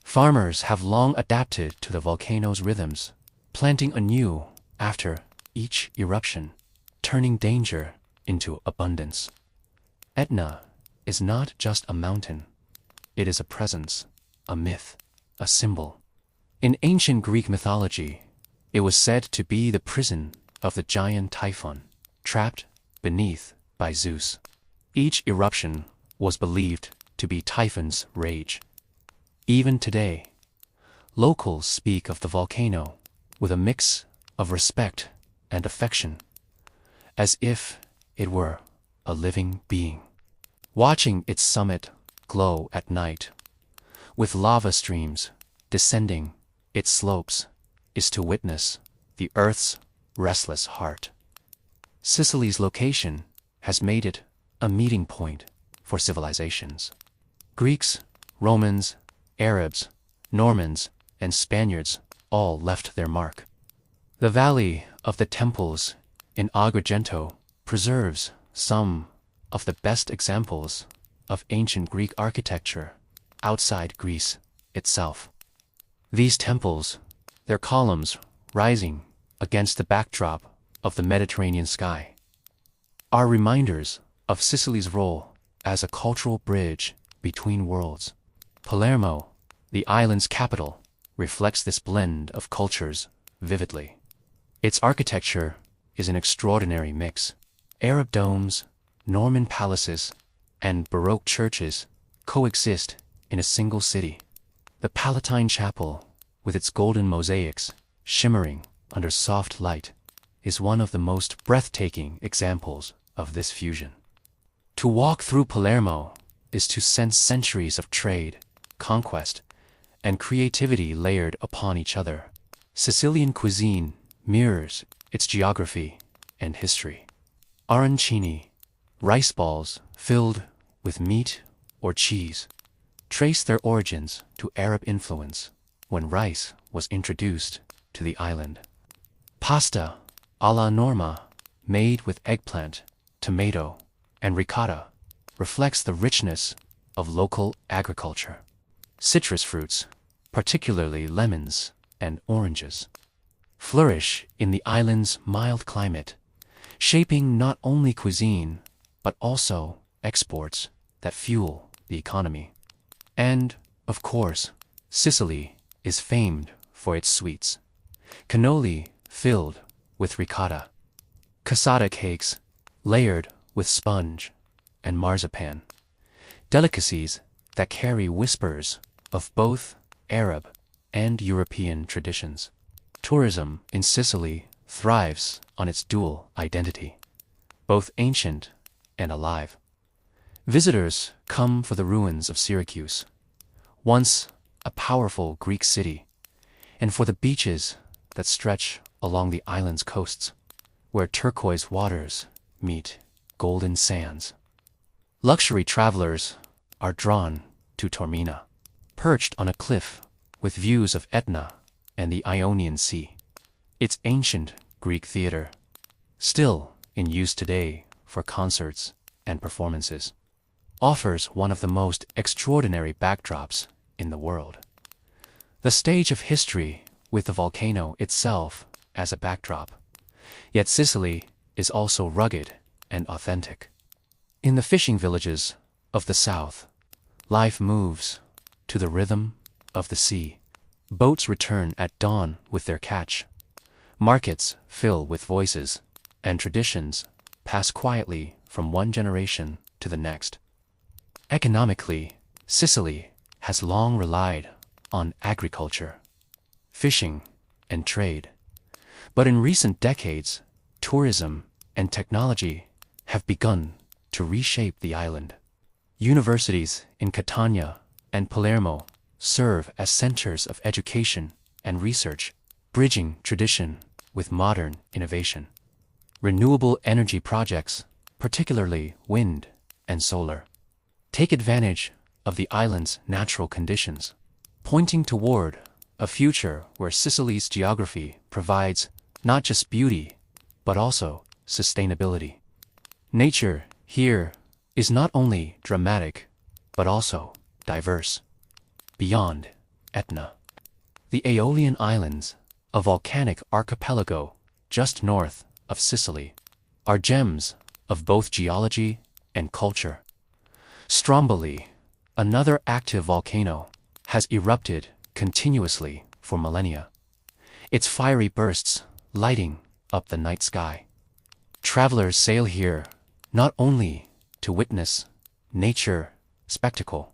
Farmers have long adapted to the volcano's rhythms, planting anew after each eruption, turning danger into abundance. Etna is not just a mountain, it is a presence, a myth, a symbol. In ancient Greek mythology, it was said to be the prison of the giant Typhon, trapped beneath by Zeus. Each eruption was believed to be Typhon's rage. Even today, locals speak of the volcano with a mix of respect and affection, as if it were a living being. Watching its summit glow at night, with lava streams descending its slopes, is to witness the Earth's restless heart. Sicily's location has made it a meeting point for civilizations. Greeks, Romans, Arabs, Normans, and Spaniards all left their mark. The Valley of the Temples in Agrigento preserves some of the best examples of ancient Greek architecture outside Greece itself. These temples, their columns rising against the backdrop of the Mediterranean sky, are reminders of Sicily's role as a cultural bridge between worlds. Palermo, the island's capital, reflects this blend of cultures vividly. Its architecture is an extraordinary mix. Arab domes, Norman palaces, and Baroque churches coexist in a single city. The Palatine Chapel, with its golden mosaics shimmering under soft light, is one of the most breathtaking examples of this fusion. To walk through Palermo is to sense centuries of trade, conquest, and creativity layered upon each other. Sicilian cuisine mirrors its geography and history. Arancini, rice balls filled with meat or cheese, trace their origins to Arab influence when rice was introduced to the island. Pasta alla norma, made with eggplant, tomato, and ricotta, reflects the richness of local agriculture. Citrus fruits, particularly lemons and oranges, flourish in the island's mild climate, shaping not only cuisine but also exports that fuel the economy. And, of course, Sicily is famed for its sweets. Cannoli filled with ricotta, cassata cakes layered with sponge and marzipan, delicacies that carry whispers of both Arab and European traditions. Tourism in Sicily thrives on its dual identity, both ancient and alive. Visitors come for the ruins of Syracuse, once a powerful Greek city, and for the beaches that stretch along the island's coasts, where turquoise waters meet golden sands. Luxury travelers are drawn to Taormina, perched on a cliff with views of Etna and the Ionian Sea. Its ancient Greek theater, still in use today for concerts and performances, offers one of the most extraordinary backdrops in the world. The stage of history with the volcano itself as a backdrop, yet Sicily is also rugged and authentic. In the fishing villages of the south, life moves to the rhythm of the sea. Boats return at dawn with their catch. Markets fill with voices, and traditions pass quietly from one generation to the next. Economically, Sicily has long relied on agriculture, fishing, and trade. But in recent decades, tourism and technology have begun to reshape the island. Universities in Catania and Palermo serve as centers of education and research, bridging tradition with modern innovation. Renewable energy projects, particularly wind and solar, take advantage of the island's natural conditions, pointing toward a future where Sicily's geography provides not just beauty, but also sustainability. Nature here is not only dramatic, but also diverse. Beyond Etna, the Aeolian Islands, a volcanic archipelago just north of Sicily, are gems of both geology and culture. Stromboli, another active volcano, has erupted continuously for millennia, its fiery bursts lighting up the night sky. Travelers sail here not only to witness nature spectacle,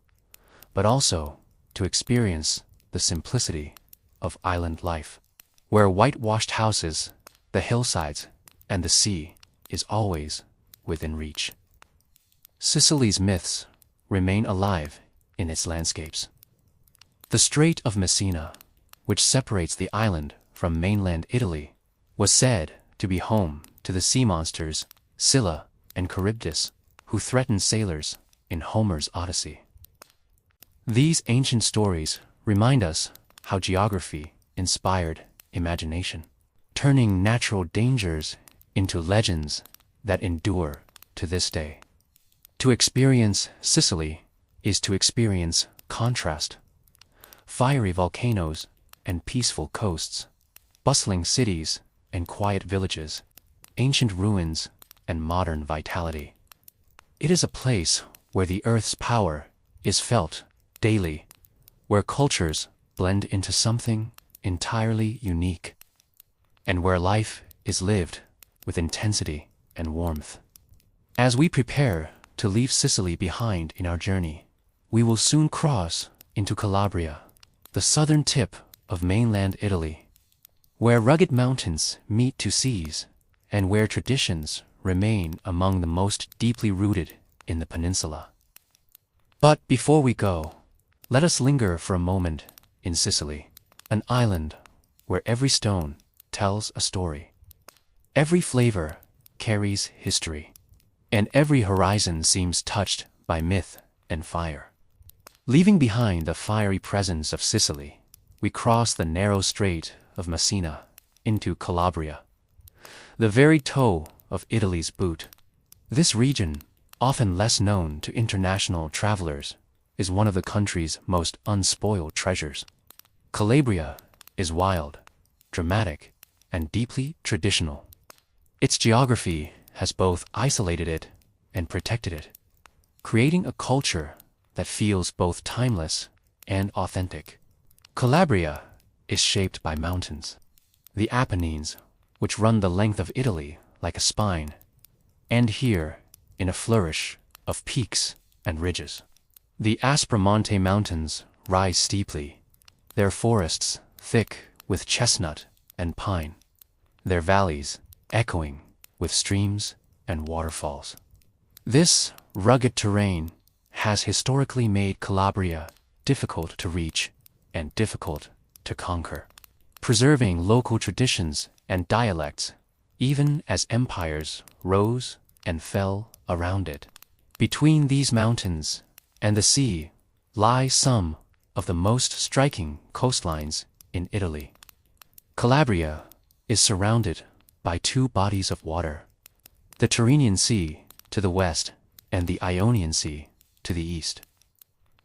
but also to experience the simplicity of island life, where whitewashed houses, the hillsides, and the sea is always within reach. Sicily's myths remain alive in its landscapes. The Strait of Messina, which separates the island from mainland Italy, was said to be home to the sea monsters Scylla and Charybdis, who threatened sailors in Homer's Odyssey. These ancient stories remind us how geography inspired imagination, turning natural dangers into legends that endure to this day. To experience Sicily is to experience contrast: fiery volcanoes and peaceful coasts, bustling cities and quiet villages, ancient ruins and modern vitality. It is a place where the earth's power is felt daily, where cultures blend into something entirely unique, and where life is lived with intensity and warmth. As we prepare to leave Sicily behind in our journey, we will soon cross into Calabria, the southern tip of mainland Italy, where rugged mountains meet to seas, and where traditions remain among the most deeply rooted in the peninsula. But before we go, let us linger for a moment in Sicily, an island where every stone tells a story. Every flavor carries history, and every horizon seems touched by myth and fire. Leaving behind the fiery presence of Sicily, we cross the narrow Strait of Messina into Calabria, the very toe of Italy's boot. This region, often less known to international travelers, is one of the country's most unspoiled treasures. Calabria is wild, dramatic, and deeply traditional. Its geography has both isolated it and protected it, creating a culture that feels both timeless and authentic. Calabria is shaped by mountains, the Apennines, which run the length of Italy like a spine, and here in a flourish of peaks and ridges. The Aspromonte Mountains rise steeply, their forests thick with chestnut and pine, their valleys echoing with streams and waterfalls. This rugged terrain has historically made Calabria difficult to reach and difficult to conquer, preserving local traditions and dialects even as empires rose and fell around it. Between these mountains and the sea lie some of the most striking coastlines in Italy. Calabria is surrounded by two bodies of water, the Tyrrhenian Sea to the west and the Ionian Sea to the east.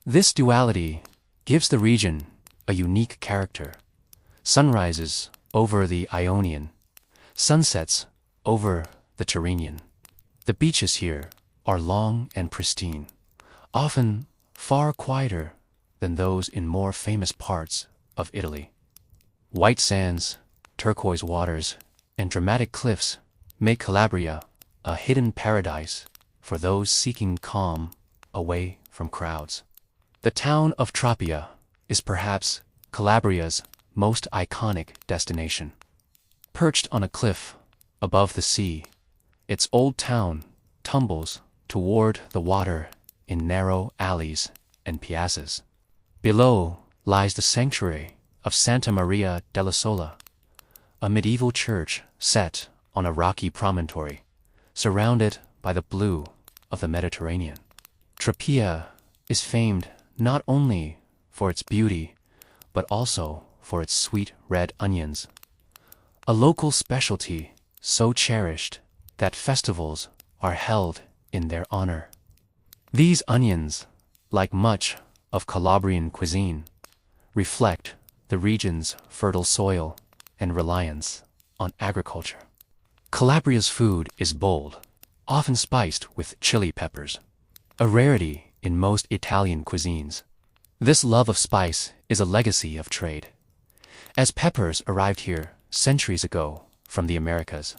This duality gives the region a unique character: sunrises over the Ionian, sunsets over the Tyrrhenian. The beaches here are long and pristine, often far quieter than those in more famous parts of Italy. White sands, turquoise waters, and dramatic cliffs make Calabria a hidden paradise for those seeking calm away from crowds. The town of Tropea is perhaps Calabria's most iconic destination. Perched on a cliff above the sea, its old town tumbles toward the water in narrow alleys and piazzas. Below lies the sanctuary of Santa Maria della Sola, a medieval church set on a rocky promontory, surrounded by the blue of the Mediterranean. Tropea is famed not only for its beauty, but also for its sweet red onions, a local specialty so cherished that festivals are held in their honor. These onions, like much of Calabrian cuisine, reflect the region's fertile soil and reliance on agriculture. Calabria's food is bold, often spiced with chili peppers, a rarity in most Italian cuisines. This love of spice is a legacy of trade. As peppers arrived here centuries ago from the Americas.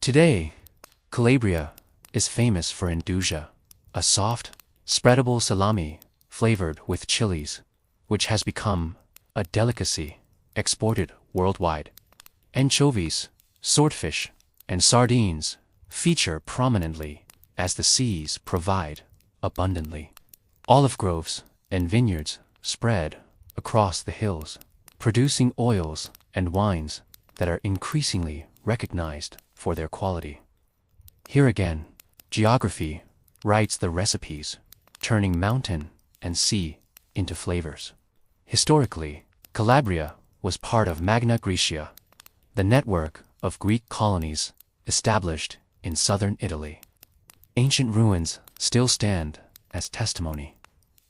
Today, Calabria is famous for induja, a soft, spreadable salami flavored with chilies, which has become a delicacy exported worldwide. Anchovies, swordfish, and sardines feature prominently as the seas provide abundantly. Olive groves and vineyards spread across the hills, producing oils and wines that are increasingly recognized for their quality. Here again, geography writes the recipes, turning mountain and sea into flavors. Historically, Calabria was part of Magna Graecia, the network of Greek colonies established in southern Italy. Ancient ruins still stand as testimony.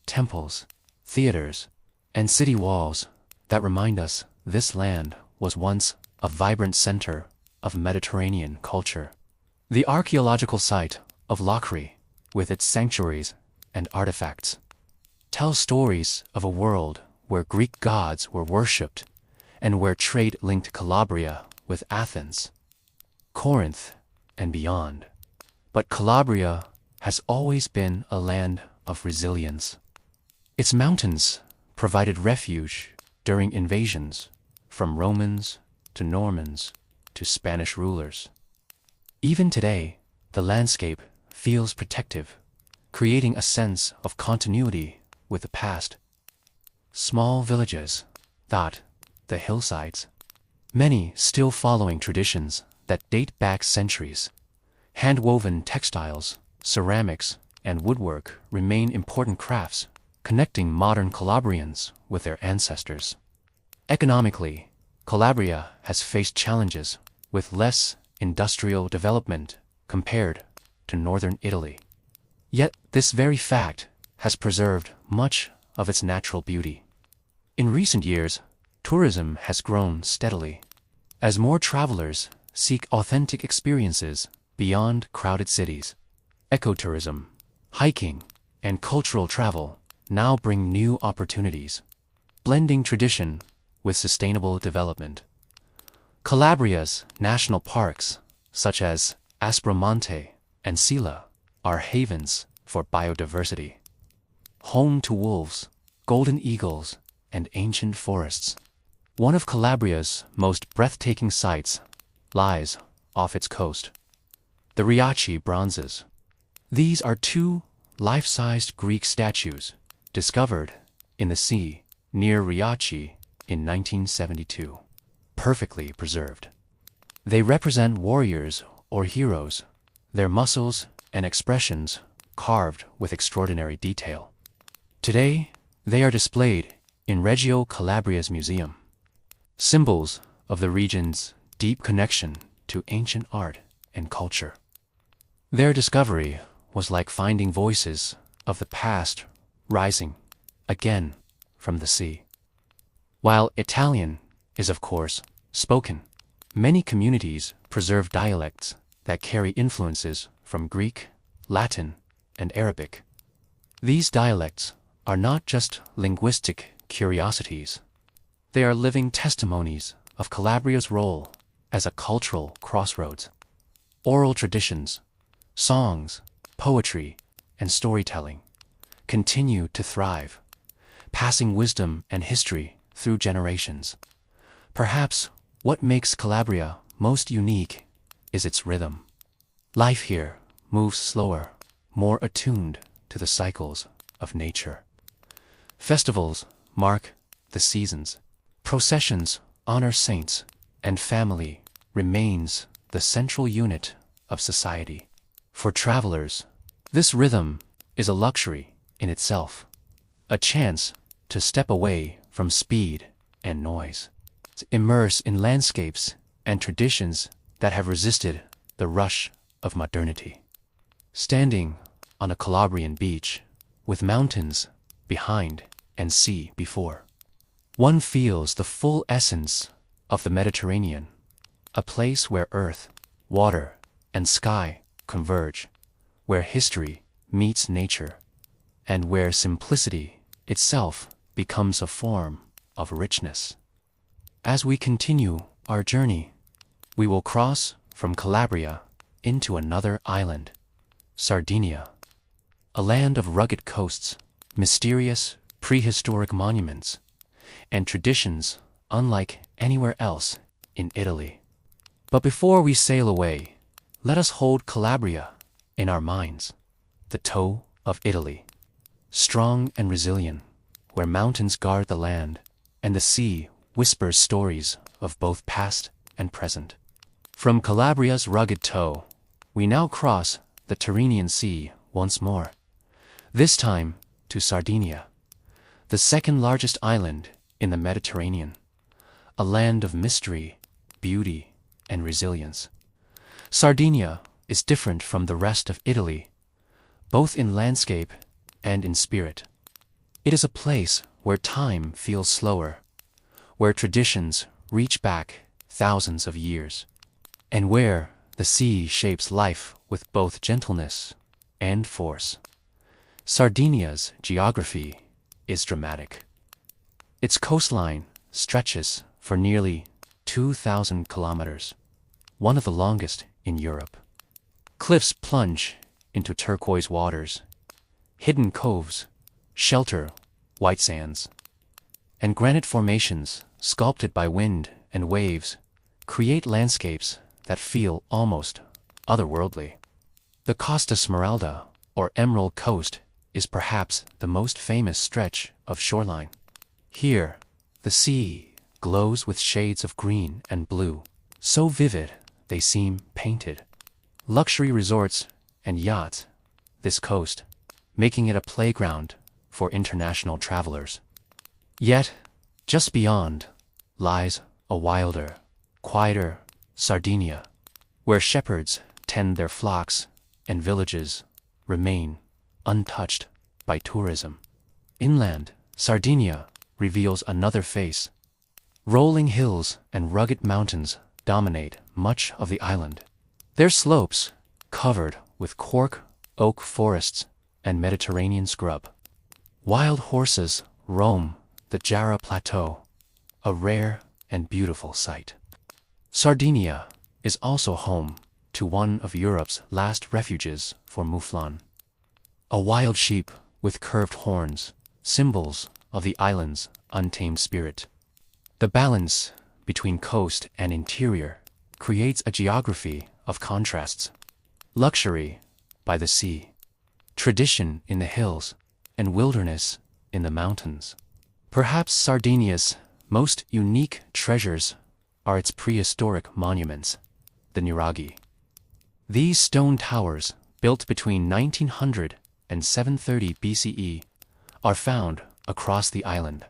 Temples, theaters, and city walls that remind us this land was once a vibrant center of Mediterranean culture. The archaeological site of Locri, with its sanctuaries and artifacts, tells stories of a world where Greek gods were worshipped and where trade linked Calabria with Athens, Corinth, and beyond. But Calabria has always been a land of resilience. Its mountains provided refuge during invasions, from Romans to Normans to Spanish rulers. Even today, the landscape feels protective, creating a sense of continuity with the past. Small villages dot the hillsides, many still following traditions that date back centuries. Hand-woven textiles, ceramics, and woodwork remain important crafts, connecting modern Calabrians with their ancestors. Economically, Calabria has faced challenges with less industrial development compared to northern Italy. Yet this very fact has preserved much of its natural beauty. In recent years, tourism has grown steadily, as more travelers seek authentic experiences beyond crowded cities. Ecotourism, hiking, and cultural travel now bring new opportunities, blending tradition with sustainable development. Calabria's national parks, such as Aspromonte and Sila, are havens for biodiversity. Home to wolves, golden eagles, and ancient forests. One of Calabria's most breathtaking sights lies off its coast. The Riachi bronzes. These are two life-sized Greek statues discovered in the sea near Riachi in 1972, perfectly preserved. They represent warriors or heroes, their muscles and expressions carved with extraordinary detail. Today, they are displayed in Reggio Calabria's museum, symbols of the region's deep connection to ancient art and culture. Their discovery was like finding voices of the past rising again from the sea. While Italian is, of course, spoken, many communities preserve dialects that carry influences from Greek, Latin, and Arabic. These dialects are not just linguistic curiosities. They are living testimonies of Calabria's role as a cultural crossroads. Oral traditions, songs, poetry, and storytelling continue to thrive, passing wisdom and history through generations. Perhaps what makes Calabria most unique is its rhythm. Life here moves slower, more attuned to the cycles of nature. Festivals mark the seasons. Processions honor saints, and family remains the central unit of society. For travelers, this rhythm is a luxury in itself, a chance to step away from speed and noise, to immerse in landscapes and traditions that have resisted the rush of modernity. Standing on a Calabrian beach, with mountains behind and sea before, one feels the full essence of the Mediterranean, a place where earth, water, and sky converge, where history meets nature, and where simplicity itself becomes a form of richness. As we continue our journey, we will cross from Calabria into another island, Sardinia, a land of rugged coasts, mysterious prehistoric monuments, and traditions unlike anywhere else in Italy. But before we sail away, let us hold Calabria in our minds, the toe of Italy, strong and resilient, where mountains guard the land and the sea whispers stories of both past and present. From Calabria's rugged toe, we now cross the Tyrrhenian Sea once more, this time to Sardinia, the second largest island in the Mediterranean, a land of mystery, beauty, and resilience. Sardinia is different from the rest of Italy, both in landscape and in spirit. It is a place where time feels slower, where traditions reach back thousands of years, and where the sea shapes life with both gentleness and force. Sardinia's geography is dramatic. Its coastline stretches for nearly 2,000 kilometers, one of the longest in Europe. Cliffs plunge into turquoise waters, hidden coves shelter white sands, and granite formations sculpted by wind and waves create landscapes that feel almost otherworldly. The Costa Smeralda, or Emerald Coast, is perhaps the most famous stretch of shoreline. Here, the sea glows with shades of green and blue, so vivid they seem painted. Luxury resorts and yachts, this coast, making it a playground for international travelers. Yet, just beyond, lies a wilder, quieter Sardinia, where shepherds tend their flocks and villages remain untouched by tourism. Inland, Sardinia reveals another face. Rolling hills and rugged mountains dominate much of the island, their slopes covered with cork oak forests and Mediterranean scrub. Wild horses roam the Garda Plateau, a rare and beautiful sight. Sardinia is also home to one of Europe's last refuges for mouflon, a wild sheep with curved horns, symbols of the island's untamed spirit. The balance between coast and interior creates a geography of contrasts. Luxury by the sea, tradition in the hills, and wilderness in the mountains. Perhaps Sardinia's most unique treasures are its prehistoric monuments, the nuraghi. These stone towers, built between 1900 and 730 BCE, are found across the island,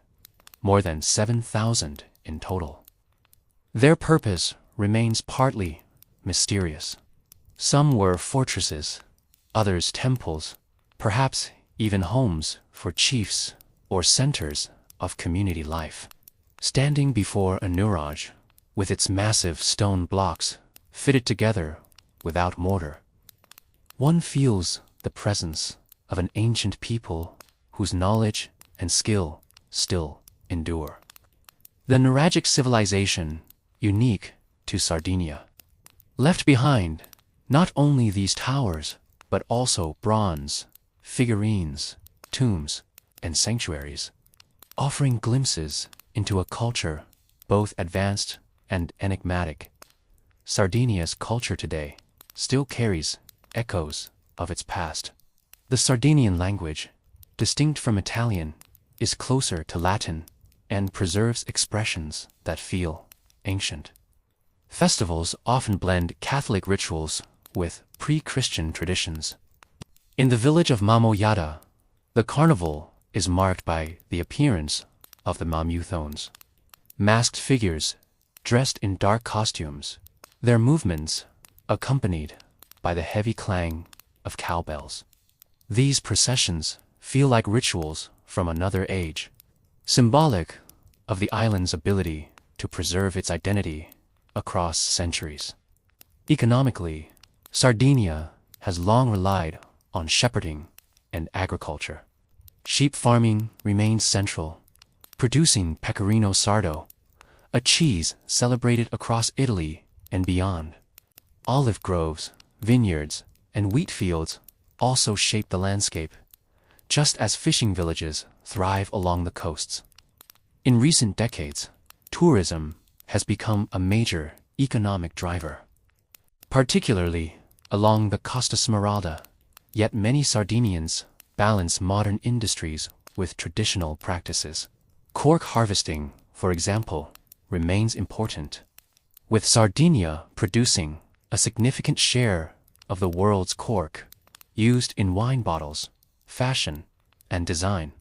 more than 7,000 in total. Their purpose remains partly mysterious. Some were fortresses, others temples, perhaps even homes for chiefs or centers of community life. Standing before a nuragh, with its massive stone blocks fitted together without mortar, one feels the presence of an ancient people whose knowledge and skill still endure. The nuraghic civilization, unique to Sardinia, left behind not only these towers, but also bronze, figurines, tombs, and sanctuaries, offering glimpses into a culture both advanced and enigmatic. Sardinia's culture today still carries echoes of its past. The Sardinian language, distinct from Italian, is closer to Latin and preserves expressions that feel ancient. Festivals often blend Catholic rituals with pre-Christian traditions. In the village of Mamoiada, the carnival is marked by the appearance of the Mamuthones, masked figures dressed in dark costumes, their movements accompanied by the heavy clang of cowbells. These processions feel like rituals from another age, symbolic of the island's ability to preserve its identity across centuries. Economically, Sardinia has long relied on shepherding and agriculture. Sheep farming remains central, producing pecorino sardo, a cheese celebrated across Italy and beyond. Olive groves, vineyards, and wheat fields also shape the landscape, just as fishing villages thrive along the coasts. In recent decades, tourism has become a major economic driver, particularly along the Costa Smeralda, yet many Sardinians balance modern industries with traditional practices. Cork harvesting, for example, remains important, with Sardinia producing a significant share of the world's cork used in wine bottles, fashion, and design.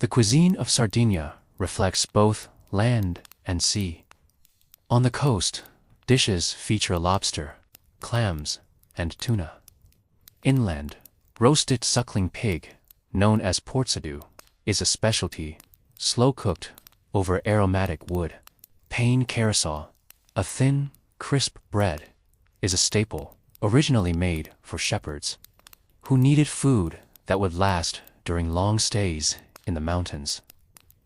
The cuisine of Sardinia reflects both land and sea. On the coast, dishes feature lobster, clams, and tuna. Inland, roasted suckling pig, known as portsadou, is a specialty, slow-cooked over aromatic wood. Pain carousel, a thin, crisp bread, is a staple, originally made for shepherds who needed food that would last during long stays in the mountains.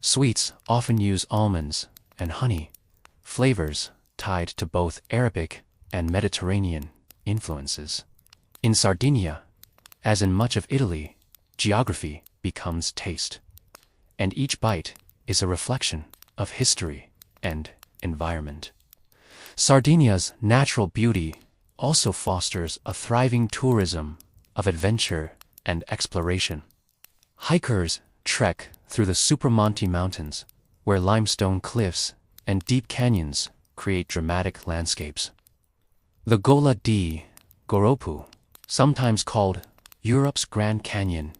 Sweets often use almonds and honey, flavors tied to both Arabic and Mediterranean influences. In Sardinia, as in much of Italy, geography becomes taste, and each bite is a reflection of history and environment. Sardinia's natural beauty also fosters a thriving tourism of adventure and exploration. Hikers trek through the Supramonte Mountains, where limestone cliffs and deep canyons create dramatic landscapes. The Gola di Goropu, sometimes called Europe's Grand Canyon,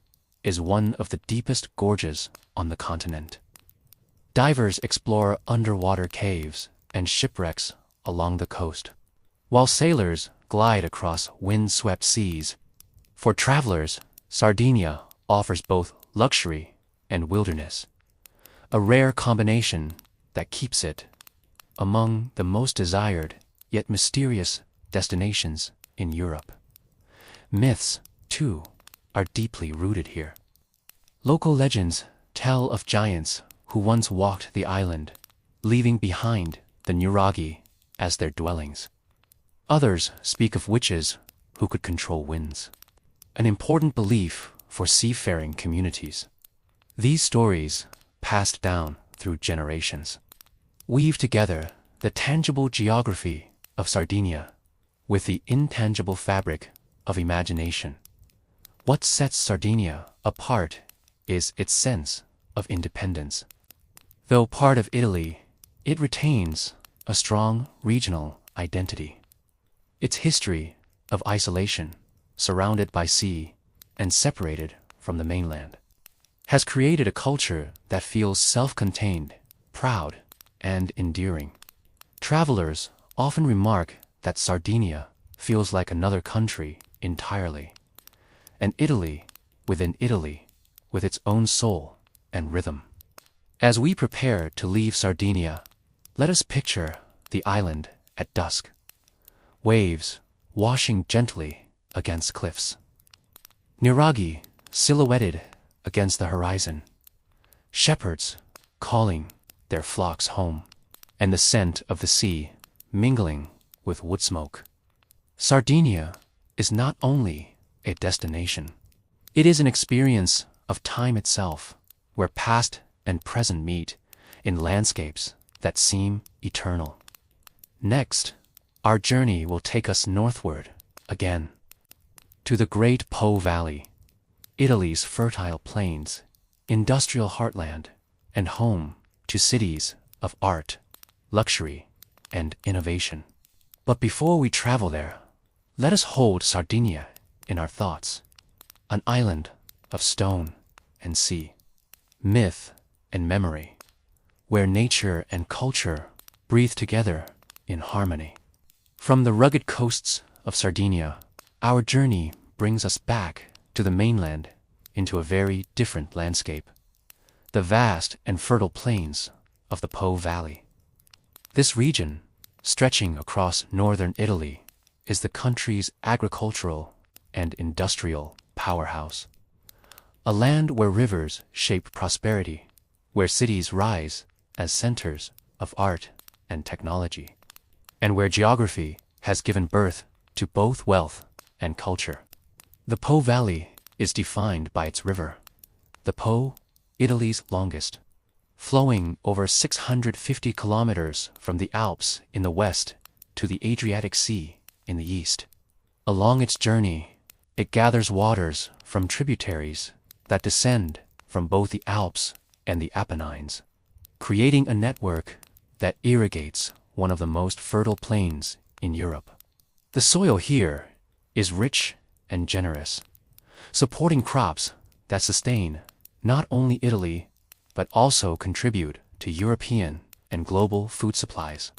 is one of the deepest gorges on the continent. Divers explore underwater caves and shipwrecks along the coast, while sailors glide across wind-swept seas. For travelers, Sardinia offers both luxury and wilderness, a rare combination that keeps it among the most desired yet mysterious destinations in Europe. Myths, too, are deeply rooted here. Local legends tell of giants who once walked the island, leaving behind the nuraghi as their dwellings. Others speak of witches who could control winds, an important belief for seafaring communities. These stories, passed down through generations, weave together the tangible geography of Sardinia with the intangible fabric of imagination. What sets Sardinia apart is its sense of independence. Though part of Italy, it retains a strong regional identity. Its history of isolation, surrounded by sea and separated from the mainland, has created a culture that feels self-contained, proud, and endearing. Travelers often remark that Sardinia feels like another country entirely, an Italy within Italy, with its own soul and rhythm. As we prepare to leave Sardinia, let us picture the island at dusk, waves washing gently against cliffs, nuraghi silhouetted against the horizon, shepherds calling their flocks home, and the scent of the sea mingling with wood smoke. Sardinia is not only a destination, it is an experience of time itself, where past and present meet in landscapes that seem eternal. Next, our journey will take us northward again, to the Great Po Valley, Italy's fertile plains, industrial heartland, and home to cities of art, luxury, and innovation. But before we travel there, let us hold Sardinia in our thoughts, an island of stone and sea, myth and memory, where nature and culture breathe together in harmony. From the rugged coasts of Sardinia, our journey brings us back to the mainland into a very different landscape, the vast and fertile plains of the Po Valley. This region, stretching across northern Italy, is the country's agricultural and industrial powerhouse, a land where rivers shape prosperity where cities rise as centers of art and technology, and where geography has given birth to both wealth and culture. The Po Valley is defined by its river, the Po, Italy's longest, flowing over 650 kilometers from the Alps in the west to the Adriatic Sea in the east. Along its journey, it gathers waters from tributaries that descend from both the Alps and the Apennines, creating a network that irrigates one of the most fertile plains in Europe. The soil here is rich and generous, supporting crops that sustain not only Italy but also contribute to European and global food supplies.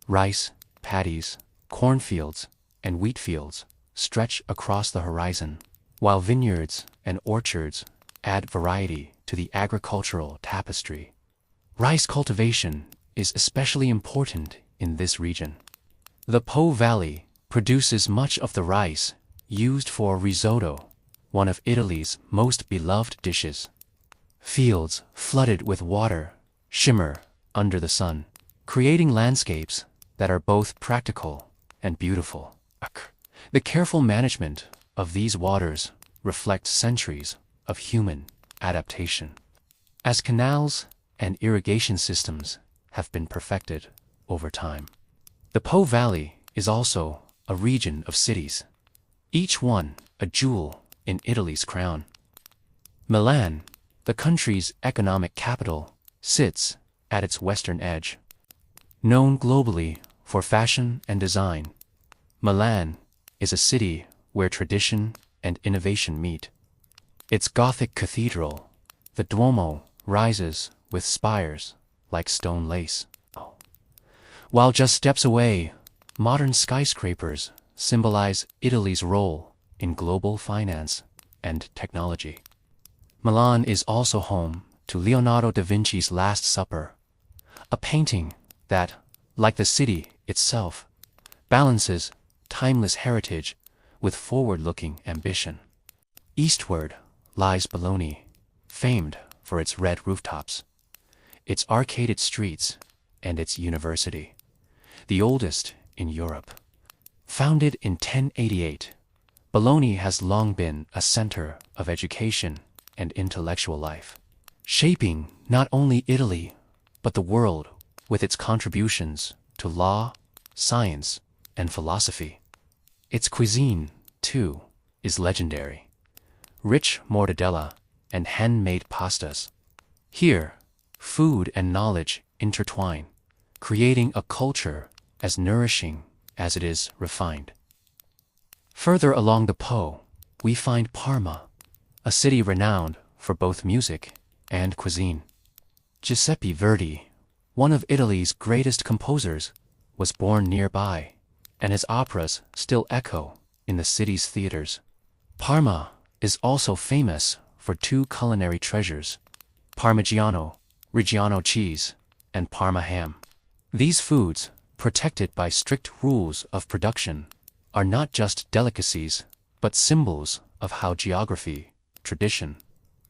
Rice, paddies, cornfields, and wheat fields stretch across the horizon, while vineyards and orchards add variety to the agricultural tapestry. Rice cultivation is especially important in this region. The Po Valley produces much of the rice used for risotto, one of Italy's most beloved dishes. Fields flooded with water shimmer under the sun, creating landscapes that are both practical and beautiful. The careful management of these waters reflects centuries of human adaptation, as canals and irrigation systems have been perfected over time. The Po Valley is also a region of cities, each one a jewel in Italy's crown. Milan, the country's economic capital, sits at its western edge. Known globally for fashion and design, Milan is a city where tradition and innovation meet. Its Gothic cathedral, the Duomo, rises with spires like stone lace. While just steps away, modern skyscrapers symbolize Italy's role in global finance and technology. Milan is also home to Leonardo da Vinci's Last Supper, a painting that, like the city itself, balances timeless heritage with forward-looking ambition. Eastward lies Bologna, famed for its red rooftops, its arcaded streets, and its university, the oldest in Europe. Founded in 1088, Bologna has long been a center of education and intellectual life, shaping not only Italy but the world with its contributions to law, science, and philosophy. Its cuisine, too, is legendary. Rich mortadella and handmade pastas. Here, food and knowledge intertwine, creating a culture as nourishing as it is refined. Further along the Po, we find Parma, a city renowned for both music and cuisine. Giuseppe Verdi, one of Italy's greatest composers, was born nearby, and his operas still echo in the city's theaters. Parma is also famous for two culinary treasures, Parmigiano Reggiano cheese and Parma ham. These foods, protected by strict rules of production, are not just delicacies, but symbols of how geography, tradition,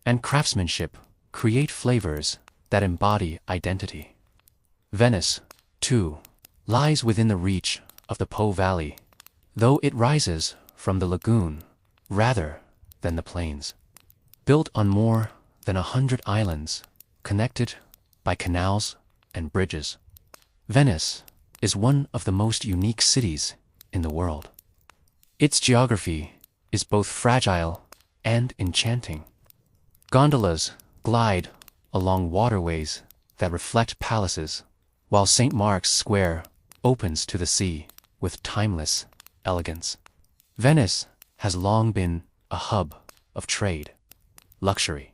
and craftsmanship create flavors that embody identity. Venice, too, lies within the reach of the Po Valley, though it rises from the lagoon rather than the plains. Built on more than 100 islands, connected by canals and bridges, Venice is one of the most unique cities in the world. Its geography is both fragile and enchanting. Gondolas glide along waterways that reflect palaces, while St. Mark's Square opens to the sea with timeless elegance. Venice has long been a hub of trade, luxury,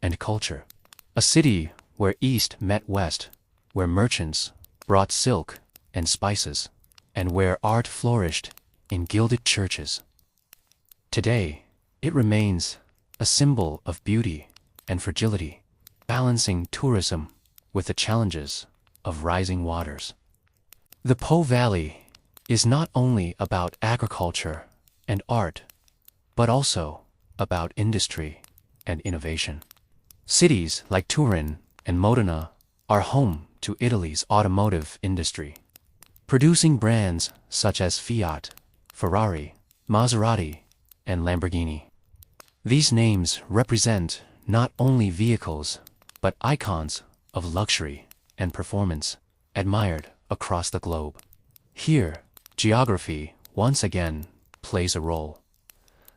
and culture. A city where East met West, where merchants brought silk and spices, and where art flourished in gilded churches. Today, it remains a symbol of beauty and fragility, balancing tourism with the challenges of rising waters. The Po Valley is not only about agriculture and art, but also about industry and innovation. Cities like Turin and Modena are home to Italy's automotive industry, producing brands such as Fiat, Ferrari, Maserati, and Lamborghini. These names represent not only vehicles, but icons of luxury and performance, admired across the globe. Here, geography once again plays a role.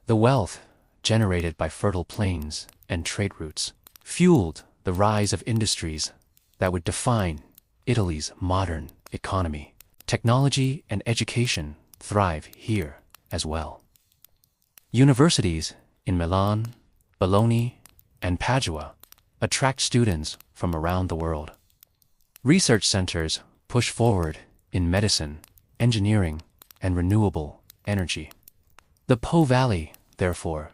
The wealth generated by fertile plains and trade routes fueled the rise of industries that would define Italy's modern economy. Technology and education thrive here as well. Universities in Milan, Bologna, and Padua attract students from around the world. Research centers push forward in medicine, engineering, and renewable energy. The Po Valley, therefore,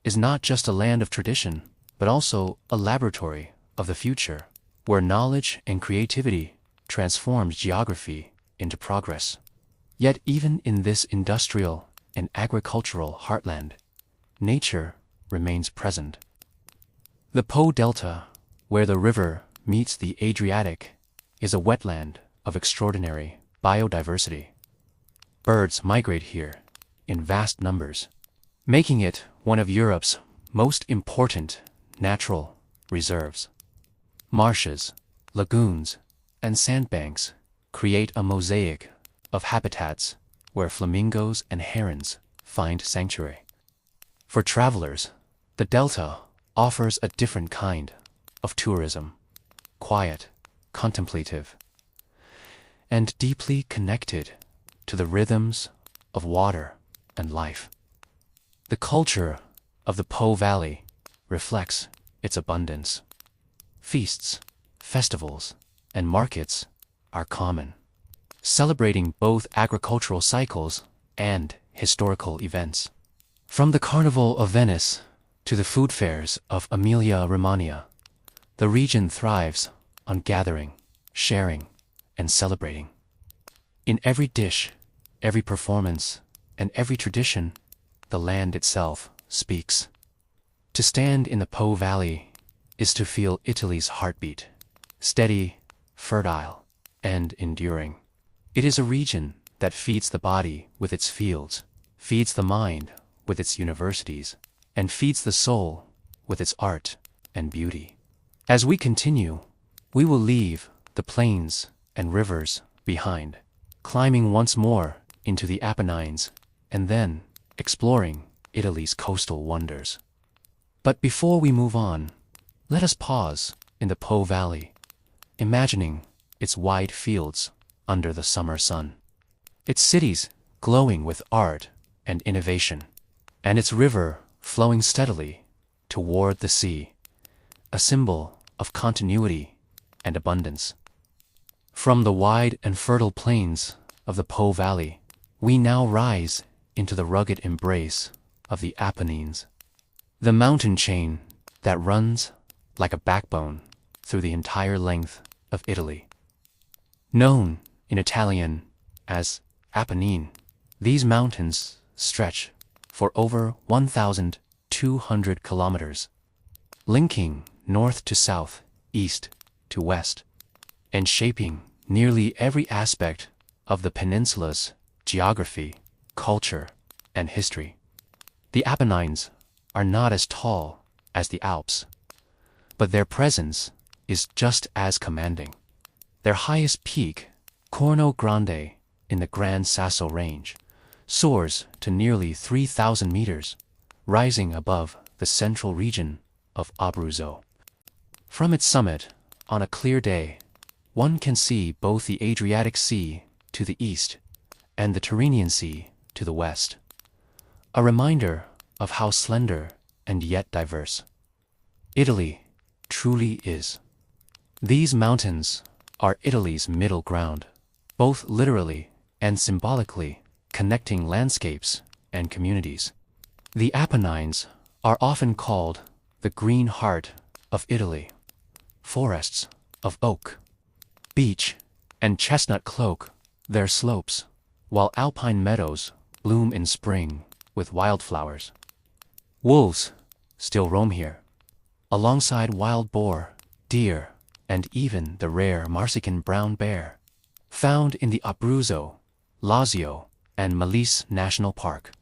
is not just a land of tradition, but also a laboratory of the future, where knowledge and creativity transforms geography into progress. Yet even in this industrial and agricultural heartland, nature remains present. The Po Delta, where the river meets the Adriatic, is a wetland of extraordinary biodiversity. Birds migrate here in vast numbers, making it one of Europe's most important natural reserves. Marshes, lagoons, and sandbanks create a mosaic of habitats where flamingos and herons find sanctuary. For travelers, the delta offers a different kind of tourism, quiet, contemplative, and deeply connected to the rhythms of water and life. The culture of the Po Valley reflects its abundance. Feasts, festivals, and markets are common, celebrating both agricultural cycles and historical events. From the Carnival of Venice to the food fairs of Emilia-Romagna, the region thrives on gathering, sharing, and celebrating. In every dish, every performance, and every tradition, the land itself speaks. To stand in the Po Valley is to feel Italy's heartbeat, steady, fertile, and enduring. It is a region that feeds the body with its fields, feeds the mind with its universities, and feeds the soul with its art and beauty. As we continue, we will leave the plains and rivers behind, climbing once more into the Apennines, and then exploring Italy's coastal wonders. But before we move on, let us pause in the Po Valley, imagining its wide fields under the summer sun, its cities glowing with art and innovation, and its river flowing steadily toward the sea, a symbol of continuity and abundance. From the wide and fertile plains of the Po Valley, we now rise into the rugged embrace of the Apennines, the mountain chain that runs like a backbone through the entire length of Italy. Known in Italian as Apennine, these mountains stretch for over 1,200 kilometers, linking north to south, east to west, and shaping nearly every aspect of the peninsula's geography, culture, and history. The Apennines are not as tall as the Alps, but their presence is just as commanding. Their highest peak, Corno Grande in the Gran Sasso Range, soars to nearly 3,000 meters, rising above the central region of Abruzzo. From its summit, on a clear day, one can see both the Adriatic Sea to the east and the Tyrrhenian Sea to the west, a reminder of how slender and yet diverse Italy truly is. These mountains are Italy's middle ground, both literally and symbolically connecting landscapes and communities. The Apennines are often called the green heart of Italy. Forests of oak, beech, and chestnut cloak their slopes, while alpine meadows bloom in spring with wildflowers. Wolves still roam here, alongside wild boar, deer, and even the rare Marsican brown bear, found in the Abruzzo, Lazio, and Molise National Park,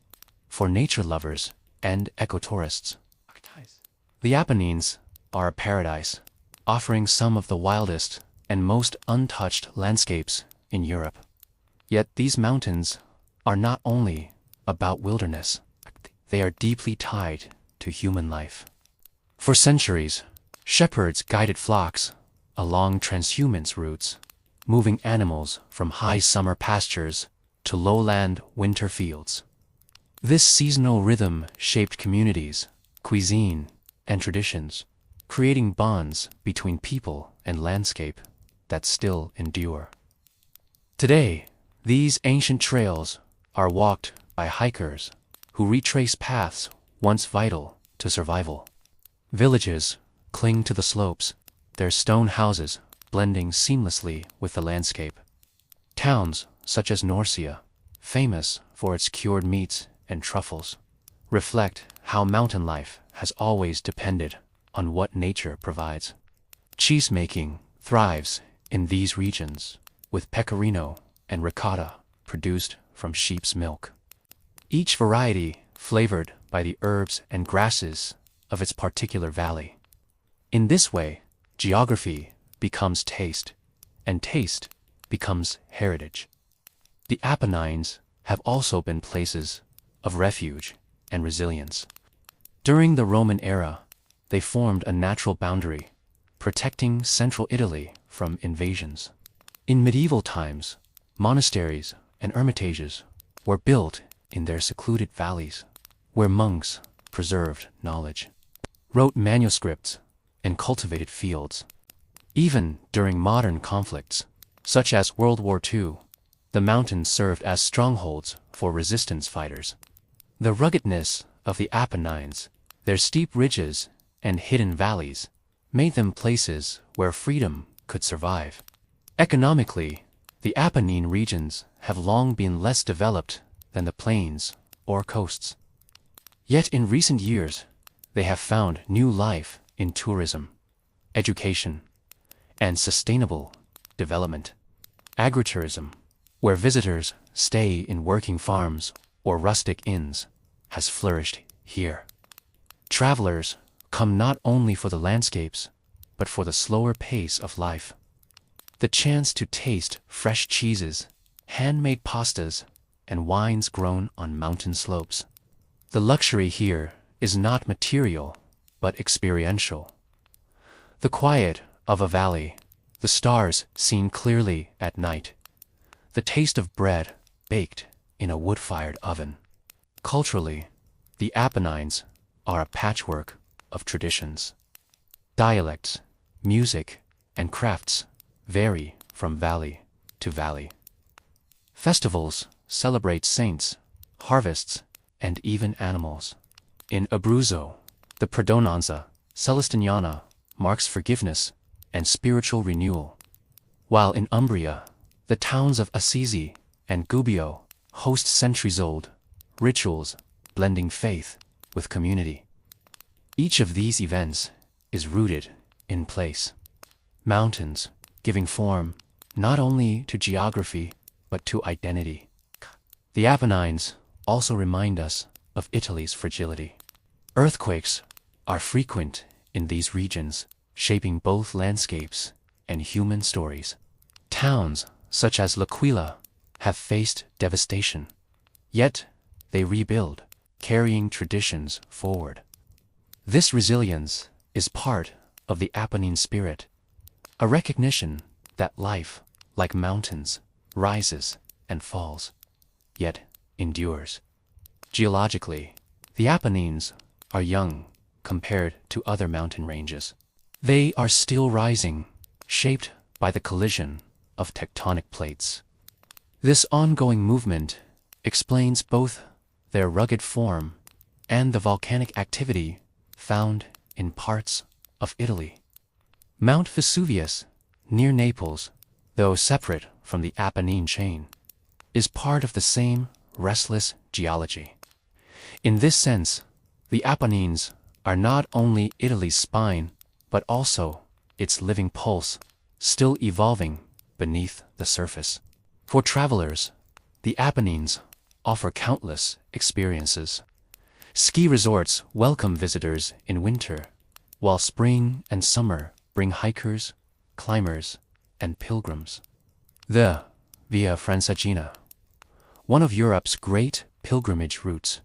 for nature lovers and ecotourists. The Apennines are a paradise, offering some of the wildest and most untouched landscapes in Europe. Yet these mountains are not only about wilderness, they are deeply tied to human life. For centuries, shepherds guided flocks along transhumance routes, moving animals from high summer pastures to lowland winter fields. This seasonal rhythm shaped communities, cuisine, and traditions, creating bonds between people and landscape that still endure. Today, these ancient trails are walked by hikers who retrace paths once vital to survival. Villages cling to the slopes, their stone houses blending seamlessly with the landscape. Towns such as Norcia, famous for its cured meats and truffles, reflect how mountain life has always depended on what nature provides. Cheesemaking thrives in these regions, with pecorino and ricotta produced from sheep's milk, each variety flavored by the herbs and grasses of its particular valley. In this way, geography becomes taste, and taste becomes heritage. The Apennines have also been places of refuge and resilience. During the Roman era, they formed a natural boundary, protecting central Italy from invasions. In medieval times, monasteries and hermitages were built in their secluded valleys, where monks preserved knowledge, wrote manuscripts, and cultivated fields. Even during modern conflicts, such as World War II, the mountains served as strongholds for resistance fighters. The ruggedness of the Apennines, their steep ridges and hidden valleys, made them places where freedom could survive. Economically, the Apennine regions have long been less developed than the plains or coasts. Yet in recent years, they have found new life in tourism, education, and sustainable development. Agritourism, where visitors stay in working farms or rustic inns, has flourished here. Travelers come not only for the landscapes, but for the slower pace of life. The chance to taste fresh cheeses, handmade pastas, and wines grown on mountain slopes. The luxury here is not material, but experiential. The quiet of a valley, the stars seen clearly at night, the taste of bread baked in a wood-fired oven. Culturally, the Apennines are a patchwork of traditions. Dialects, music, and crafts vary from valley to valley. Festivals celebrate saints, harvests, and even animals. In Abruzzo, the Perdonanza Celestiniana marks forgiveness and spiritual renewal, while in Umbria, the towns of Assisi and Gubbio host centuries-old rituals blending faith with community. Each of these events is rooted in place. Mountains giving form not only to geography but to identity. The Apennines also remind us of Italy's fragility. Earthquakes are frequent in these regions, shaping both landscapes and human stories. Towns such as L'Aquila have faced devastation, yet they rebuild, carrying traditions forward. This resilience is part of the Apennine spirit, a recognition that life, like mountains, rises and falls, yet endures. Geologically, the Apennines are young compared to other mountain ranges. They are still rising, shaped by the collision of tectonic plates. This ongoing movement explains both their rugged form and the volcanic activity found in parts of Italy. Mount Vesuvius, near Naples, though separate from the Apennine chain, is part of the same restless geology. In this sense, the Apennines are not only Italy's spine, but also its living pulse, still evolving beneath the surface. For travelers, the Apennines offer countless experiences. Ski resorts welcome visitors in winter, while spring and summer bring hikers, climbers, and pilgrims. The Via Francigena, one of Europe's great pilgrimage routes,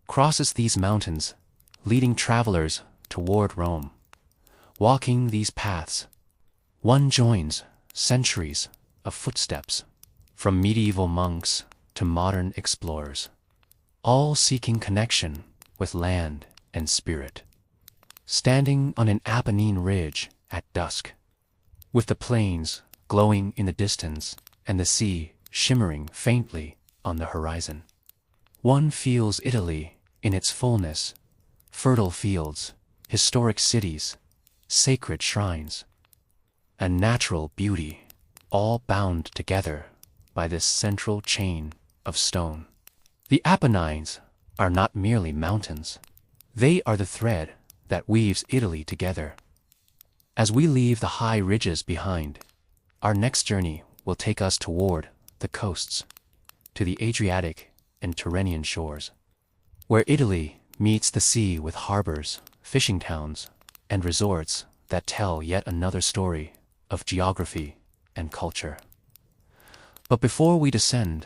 crosses these mountains, leading travelers toward Rome. Walking these paths, one joins centuries of footsteps, from medieval monks to modern explorers, all seeking connection with land and spirit. Standing on an Apennine ridge at dusk, with the plains glowing in the distance and the sea shimmering faintly on the horizon, one feels Italy in its fullness: fertile fields, historic cities, sacred shrines, and natural beauty, all bound together by this central chain of stone. The Apennines are not merely mountains. They are the thread that weaves Italy together. As we leave the high ridges behind, our next journey will take us toward the coasts, to the Adriatic and Tyrrhenian shores, where Italy meets the sea with harbors, fishing towns, and resorts that tell yet another story of geography and culture. But before we descend,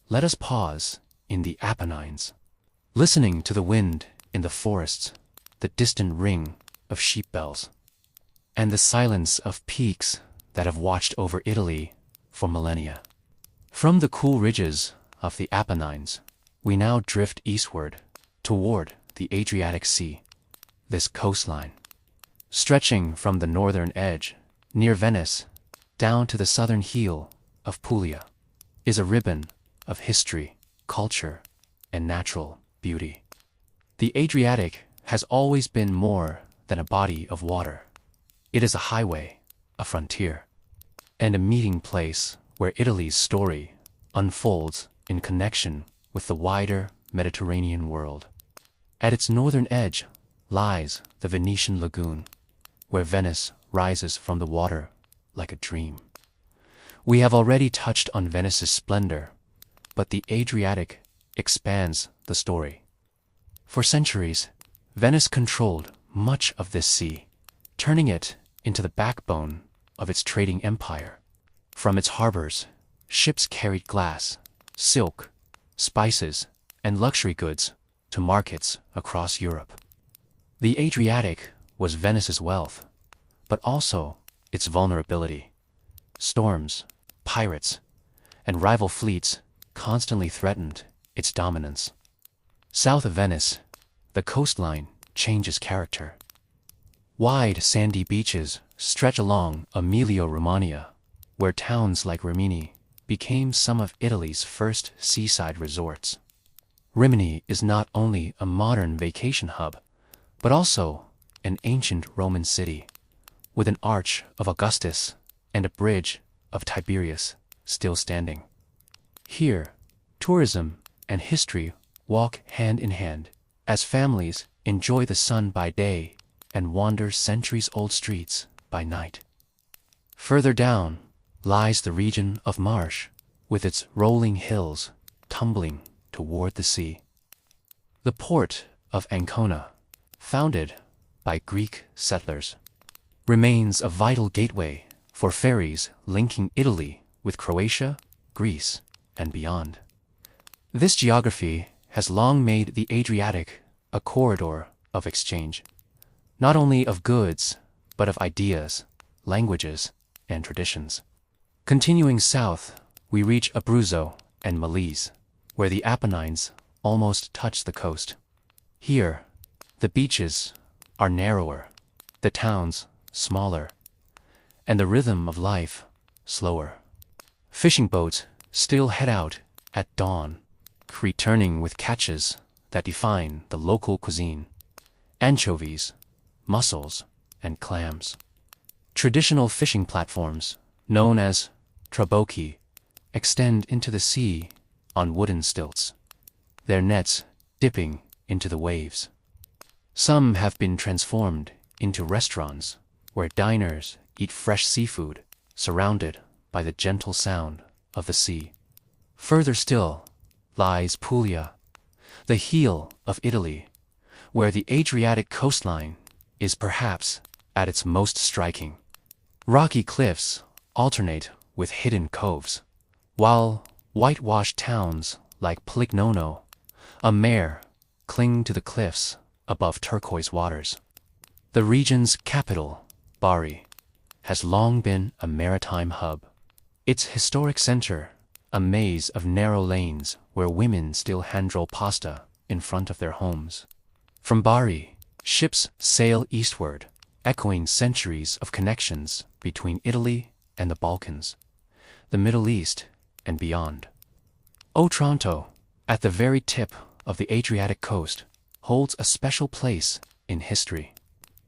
let us pause in the Apennines, listening to the wind in the forests, the distant ring of sheep bells, and the silence of peaks that have watched over Italy for millennia. From the cool ridges of the Apennines, we now drift eastward toward the Adriatic Sea. This coastline, stretching from the northern edge, near Venice, down to the southern heel of Puglia, is a ribbon of history, culture, and natural beauty. The Adriatic has always been more than a body of water. It is a highway, a frontier, and a meeting place where Italy's story unfolds in connection with the wider Mediterranean world. At its northern edge lies the Venetian lagoon, where Venice rises from the water like a dream. We have already touched on Venice's splendor, but the Adriatic expands the story. For centuries, Venice controlled much of this sea, turning it into the backbone of its trading empire. From its harbors, ships carried glass, silk, spices, and luxury goods to markets across Europe. The Adriatic was Venice's wealth, but also its vulnerability. Storms, pirates, and rival fleets constantly threatened its dominance. South of Venice, the coastline changes character. Wide sandy beaches stretch along Emilia-Romagna, where towns like Rimini became some of Italy's first seaside resorts. Rimini is not only a modern vacation hub, but also an ancient Roman city, with an arch of Augustus and a bridge of Tiberius still standing. Here, tourism and history walk hand in hand, as families enjoy the sun by day and wander centuries-old streets by night. Further down lies the region of marsh, with its rolling hills tumbling toward the sea. The port of Ancona, founded by Greek settlers, remains a vital gateway for ferries linking Italy with Croatia, Greece, and beyond. This geography has long made the Adriatic a corridor of exchange, not only of goods, but of ideas, languages, and traditions. Continuing south, we reach Abruzzo and Molise, where the Apennines almost touch the coast. Here, the beaches are narrower, the towns smaller, and the rhythm of life slower. Fishing boats still head out at dawn, returning with catches that define the local cuisine: anchovies, mussels, and clams. Traditional fishing platforms, known as trabocchi, extend into the sea on wooden stilts, their nets dipping into the waves. Some have been transformed into restaurants where diners eat fresh seafood, surrounded by the gentle sound of the sea. Further still lies Puglia, the heel of Italy, where the Adriatic coastline is perhaps at its most striking. Rocky cliffs alternate with hidden coves, while whitewashed towns like Polignono, a mare, cling to the cliffs above turquoise waters. The region's capital, Bari, has long been a maritime hub. Its historic center, a maze of narrow lanes where women still hand-roll pasta in front of their homes. From Bari, ships sail eastward, echoing centuries of connections between Italy and the Balkans, the Middle East, and beyond. Otranto, at the very tip of the Adriatic coast, holds a special place in history.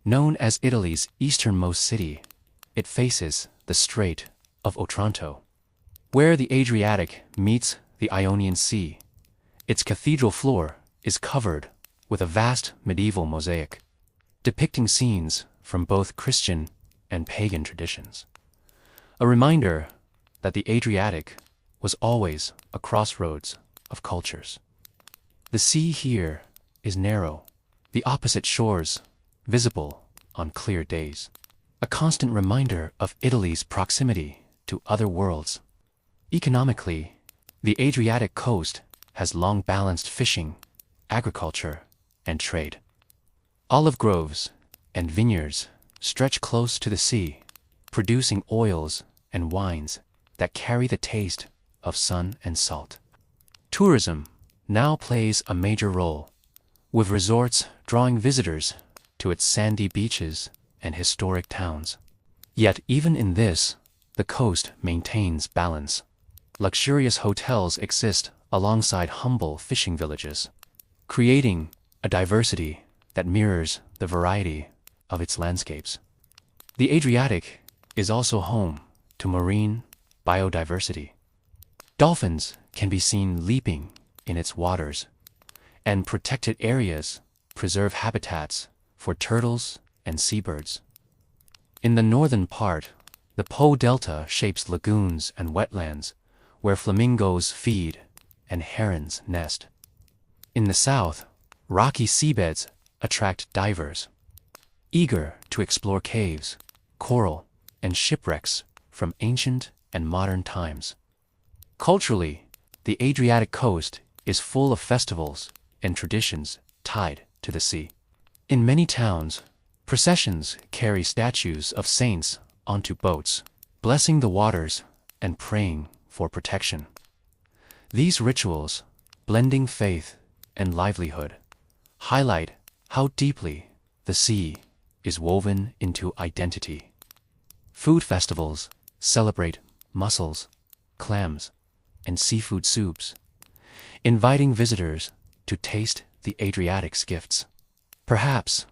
Known as Italy's easternmost city, it faces the Strait of Otranto. Where the Adriatic meets the Ionian Sea, its cathedral floor is covered with a vast medieval mosaic, depicting scenes from both Christian and pagan traditions. A reminder that the Adriatic was always a crossroads of cultures. The sea here is narrow, the opposite shores visible on clear days, a constant reminder of Italy's proximity to other worlds. Economically, the Adriatic coast has long balanced fishing, agriculture, and trade. Olive groves and vineyards stretch close to the sea, producing oils and wines that carry the taste of sun and salt. Tourism now plays a major role, with resorts drawing visitors to its sandy beaches and historic towns. Yet even in this, the coast maintains balance. Luxurious hotels exist alongside humble fishing villages, creating a diversity that mirrors the variety of its landscapes. The Adriatic is also home to marine biodiversity. Dolphins can be seen leaping in its waters, and protected areas preserve habitats for turtles and seabirds. In the northern part, the Po Delta shapes lagoons and wetlands where flamingos feed and herons nest. In the south, rocky seabeds attract divers, eager to explore caves, coral, and shipwrecks from ancient and modern times. Culturally, the Adriatic coast is full of festivals and traditions tied to the sea. In many towns, processions carry statues of saints onto boats, blessing the waters and praying for protection. These rituals, blending faith and livelihood, highlight how deeply the sea is woven into identity. Food festivals celebrate mussels, clams, and seafood soups, inviting visitors to taste the Adriatic's gifts. Perhaps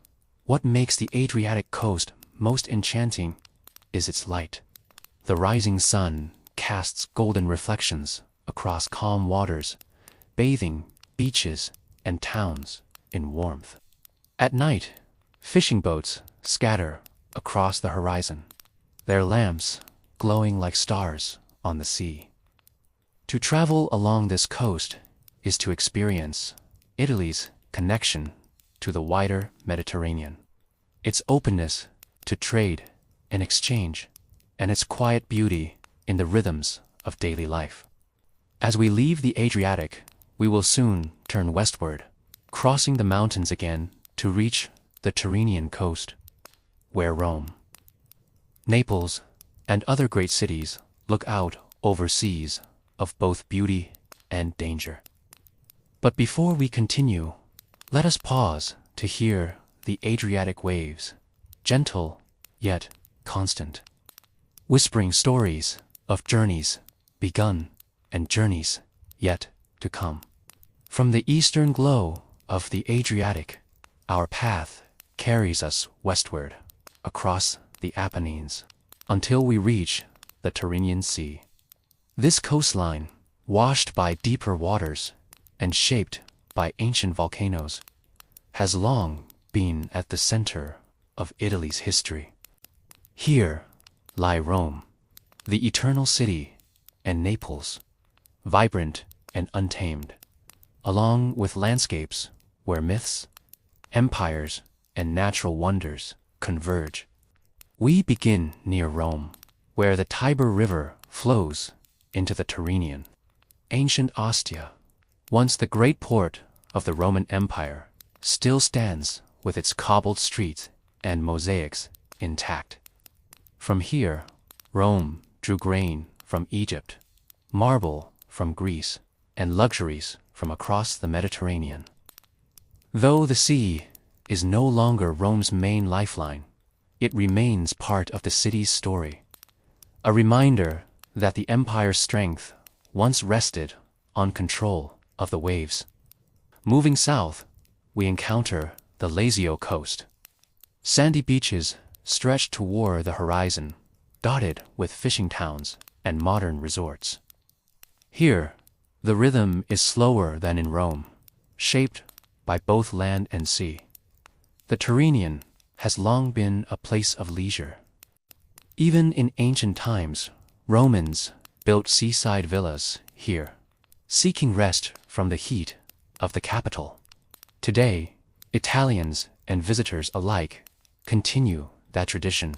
what makes the Adriatic coast most enchanting is its light. The rising sun casts golden reflections across calm waters, bathing beaches and towns in warmth. At night, fishing boats scatter across the horizon, their lamps glowing like stars on the sea. To travel along this coast is to experience Italy's connection to the wider Mediterranean, its openness to trade and exchange, and its quiet beauty in the rhythms of daily life. As we leave the Adriatic, we will soon turn westward, crossing the mountains again to reach the Tyrrhenian coast, where Rome, Naples, and other great cities look out over seas of both beauty and danger. But before we continue, let us pause to hear the Adriatic waves, gentle yet constant, whispering stories of journeys begun and journeys yet to come. From the eastern glow of the Adriatic, our path carries us westward across the Apennines until we reach the Tyrrhenian Sea. This coastline, washed by deeper waters and shaped by ancient volcanoes, has long been at the center of Italy's history. Here lie Rome, the eternal city, and Naples, vibrant and untamed, along with landscapes where myths, empires, and natural wonders converge. We begin near Rome, where the Tiber River flows into the Tyrrhenian. Ancient Ostia, once the great port of the Roman Empire, still stands with its cobbled streets and mosaics intact. From here, Rome drew grain from Egypt, marble from Greece, and luxuries from across the Mediterranean. Though the sea is no longer Rome's main lifeline, it remains part of the city's story, a reminder that the empire's strength once rested on control of the waves. Moving south, we encounter the Lazio coast. Sandy beaches stretch toward the horizon, dotted with fishing towns and modern resorts. Here, the rhythm is slower than in Rome, shaped by both land and sea. The Tyrrhenian has long been a place of leisure. Even in ancient times, Romans built seaside villas here, seeking rest from the heat of the capital. Today, Italians and visitors alike continue that tradition,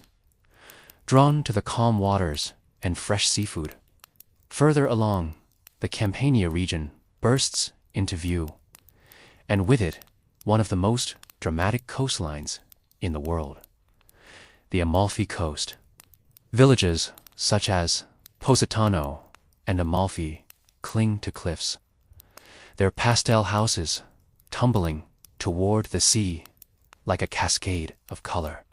drawn to the calm waters and fresh seafood. Further along, the Campania region bursts into view, and with it, one of the most dramatic coastlines in the world, the Amalfi Coast. Villages such as Positano and Amalfi cling to cliffs, their pastel houses tumbling toward the sea like a cascade of color.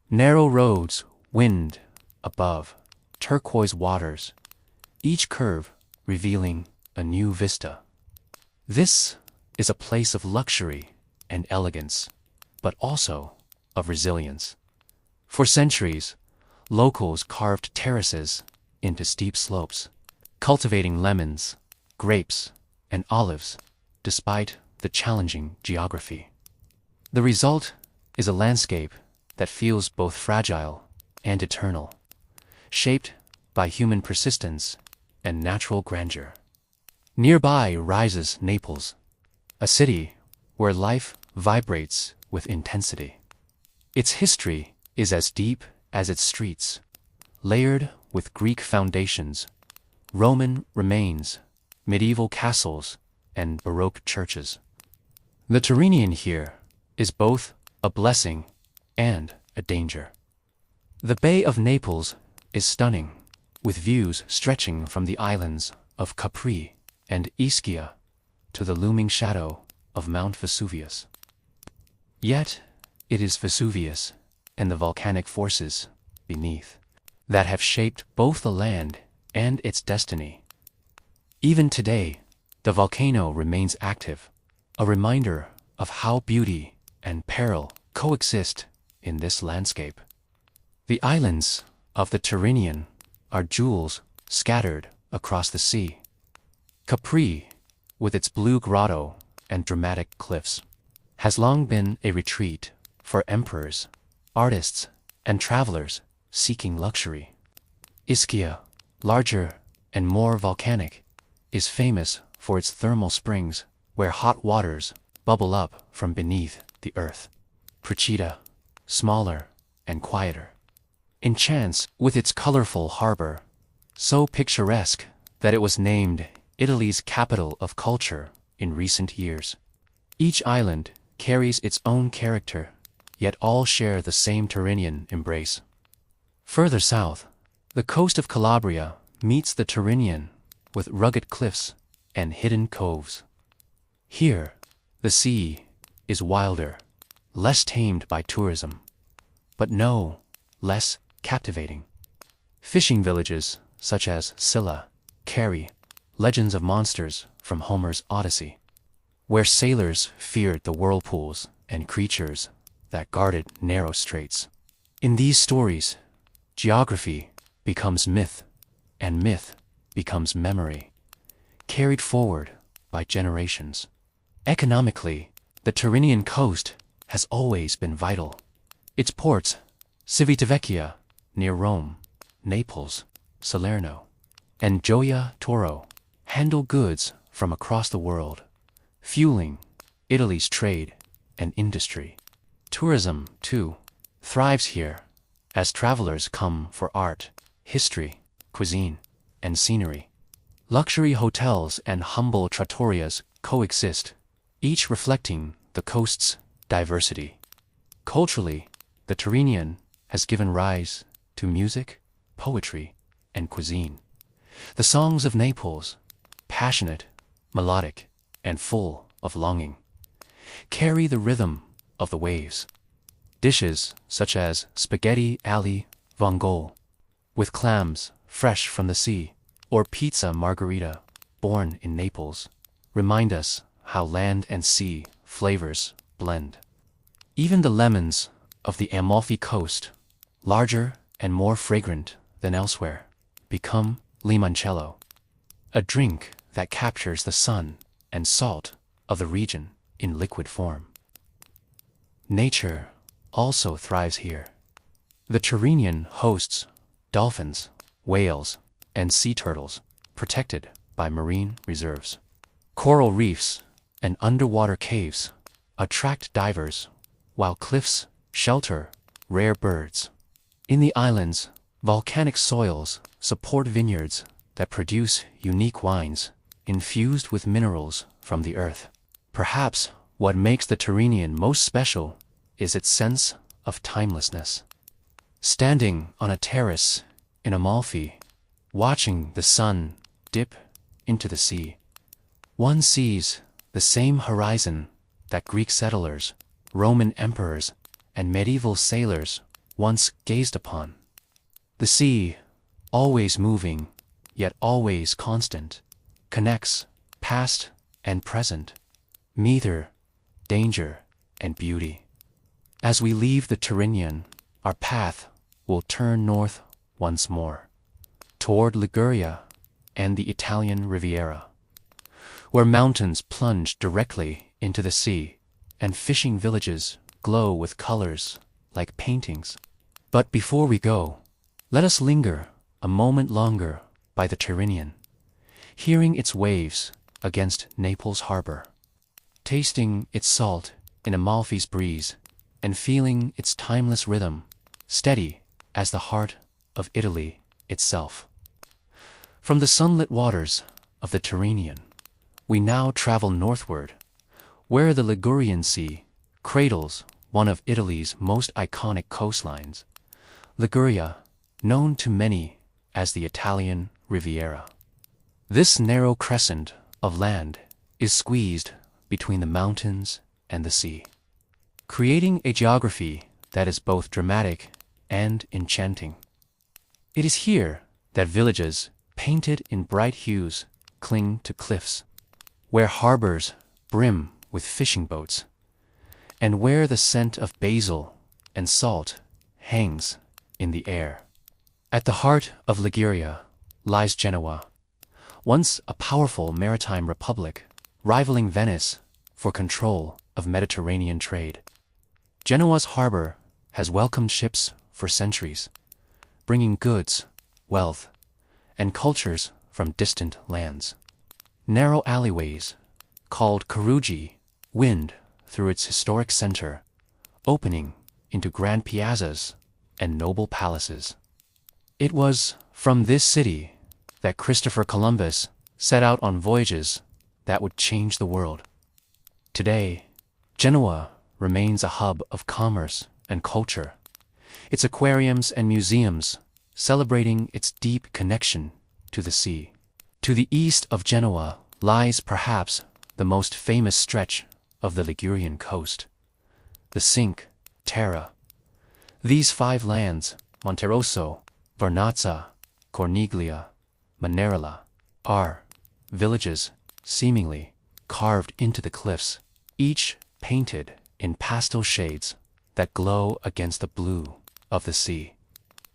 Narrow roads wind above turquoise waters, each curve revealing a new vista. This is a place of luxury and elegance, but also of resilience. For centuries, locals carved terraces into steep slopes, cultivating lemons, grapes, and olives despite the challenging geography. The result is a landscape that feels both fragile and eternal, shaped by human persistence and natural grandeur. Nearby rises Naples, a city where life vibrates with intensity. Its history is as deep as its streets, layered with Greek foundations, Roman remains, medieval castles, and Baroque churches. The Tyrrhenian here is both a blessing and a danger. The Bay of Naples is stunning, with views stretching from the islands of Capri and Ischia to the looming shadow of Mount Vesuvius. Yet, it is Vesuvius and the volcanic forces beneath that have shaped both the land and its destiny. Even today, the volcano remains active, a reminder of how beauty and peril coexist in this landscape. The islands of the Tyrrhenian are jewels scattered across the sea. Capri, with its blue grotto and dramatic cliffs, has long been a retreat for emperors, artists, and travelers seeking luxury. Ischia, larger and more volcanic, is famous for its thermal springs where hot waters bubble up from beneath the earth. Procida, smaller and quieter, enchants with its colorful harbor, so picturesque that it was named Italy's capital of culture in recent years. Each island carries its own character, yet all share the same Tyrrhenian embrace. Further south, the coast of Calabria meets the Tyrrhenian with rugged cliffs and hidden coves. Here, the sea is wilder, less tamed by tourism, but no less captivating. Fishing villages such as Scylla carry legends of monsters from Homer's Odyssey, where sailors feared the whirlpools and creatures that guarded narrow straits. In these stories, geography becomes myth, and myth becomes memory, carried forward by generations. Economically, the Tyrrhenian coast has always been vital. Its ports, Civitavecchia, near Rome, Naples, Salerno, and Gioia Tauro handle goods from across the world, fueling Italy's trade and industry. Tourism, too, thrives here as travelers come for art, history, cuisine, and scenery. Luxury hotels and humble trattorias coexist, each reflecting the coast's diversity. Culturally, the Tyrrhenian has given rise to music, poetry, and cuisine. The songs of Naples, passionate, melodic, and full of longing, carry the rhythm of the waves. Dishes such as spaghetti alle vongole, with clams fresh from the sea, or pizza margherita, born in Naples, remind us how land and sea flavors blend. Even the lemons of the Amalfi coast, larger and more fragrant than elsewhere, become limoncello, a drink that captures the sun and salt of the region in liquid form. Nature also thrives here. The Tyrrhenian hosts dolphins, whales, and sea turtles, protected by marine reserves. Coral reefs and underwater caves attract divers, while cliffs shelter rare birds. In the islands, volcanic soils support vineyards that produce unique wines infused with minerals from the earth. Perhaps what makes the Tyrrhenian most special is its sense of timelessness. Standing on a terrace in Amalfi, watching the sun dip into the sea, one sees the same horizon that Greek settlers, Roman emperors, and medieval sailors once gazed upon. The sea, always moving, yet always constant, connects past and present, meter, danger, and beauty. As we leave the Tyrrhenian, our path will turn north once more, toward Liguria and the Italian Riviera, where mountains plunge directly into the sea and fishing villages glow with colors like paintings. But before we go, let us linger a moment longer by the Tyrrhenian, hearing its waves against Naples harbor, tasting its salt in Amalfi's breeze, and feeling its timeless rhythm, steady as the heart of Italy itself. From the sunlit waters of the Tyrrhenian, we now travel northward, where the Ligurian Sea cradles one of Italy's most iconic coastlines, Liguria, known to many as the Italian Riviera. This narrow crescent of land is squeezed between the mountains and the sea, creating a geography that is both dramatic and enchanting. It is here that villages painted in bright hues cling to cliffs, where harbors brim with fishing boats, and where the scent of basil and salt hangs in the air. At the heart of Liguria lies Genoa, once a powerful maritime republic, rivaling Venice for control of Mediterranean trade. Genoa's harbor has welcomed ships for centuries, bringing goods, wealth, and cultures from distant lands. Narrow alleyways, called carugi, wind through its historic center, opening into grand piazzas and noble palaces. It was from this city that Christopher Columbus set out on voyages that would change the world. Today, Genoa remains a hub of commerce and culture, its aquariums and museums celebrating its deep connection to the sea. To the east of Genoa lies perhaps the most famous stretch of the Ligurian coast, the Cinque Terre. These five lands, Monterosso, Vernazza, Corniglia, Manerella, are villages seemingly carved into the cliffs, each painted in pastel shades that glow against the blue of the sea.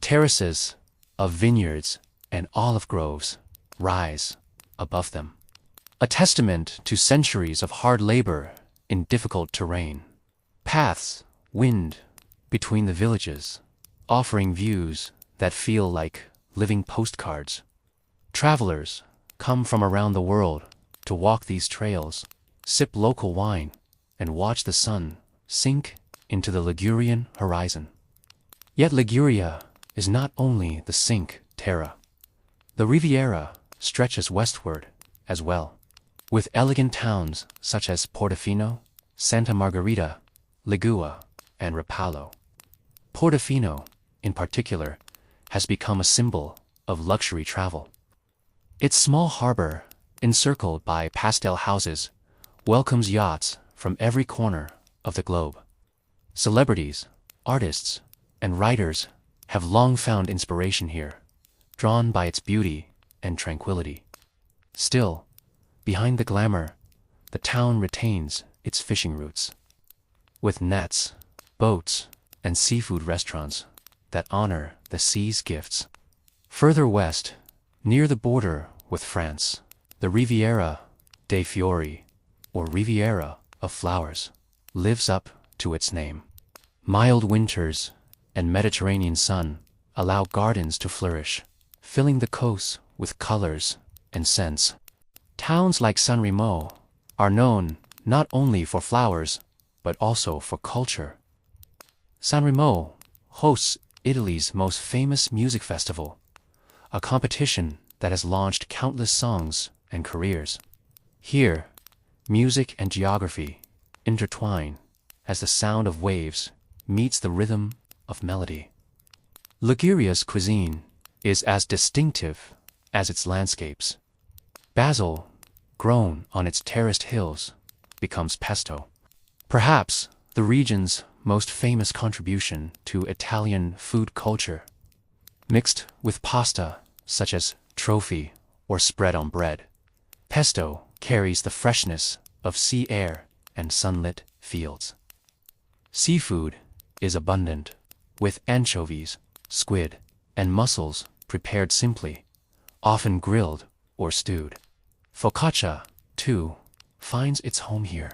Terraces of vineyards and olive groves rise above them, a testament to centuries of hard labor in difficult terrain. Paths wind between the villages, offering views that feel like living postcards. Travelers come from around the world to walk these trails, sip local wine, and watch the sun sink into the Ligurian horizon. Yet Liguria is not only the Cinque Terre. The Riviera stretches westward as well, with elegant towns such as Portofino, Santa Margherita, Ligua, and Rapallo. Portofino, in particular, has become a symbol of luxury travel. Its small harbor, encircled by pastel houses, welcomes yachts from every corner of the globe. Celebrities, artists, and writers have long found inspiration here, drawn by its beauty and tranquility. Still, behind the glamour, the town retains its fishing roots, with nets, boats, and seafood restaurants that honor the sea's gifts. Further west, near the border with France, the Riviera dei Fiori, or Riviera of Flowers, lives up to its name. Mild winters and Mediterranean sun allow gardens to flourish, filling the coast with colors and scents. Towns like San Remo are known not only for flowers, but also for culture. San Remo hosts Italy's most famous music festival, a competition that has launched countless songs and careers. Here, music and geography intertwine as the sound of waves meets the rhythm of melody. Liguria's cuisine is as distinctive as its landscapes. Basil, grown on its terraced hills, becomes pesto. Perhaps the region's most famous contribution to Italian food culture. Mixed with pasta, such as trophy or spread on bread, pesto carries the freshness of sea air and sunlit fields. Seafood is abundant, with anchovies, squid, and mussels prepared simply, often grilled or stewed. Focaccia, too, finds its home here.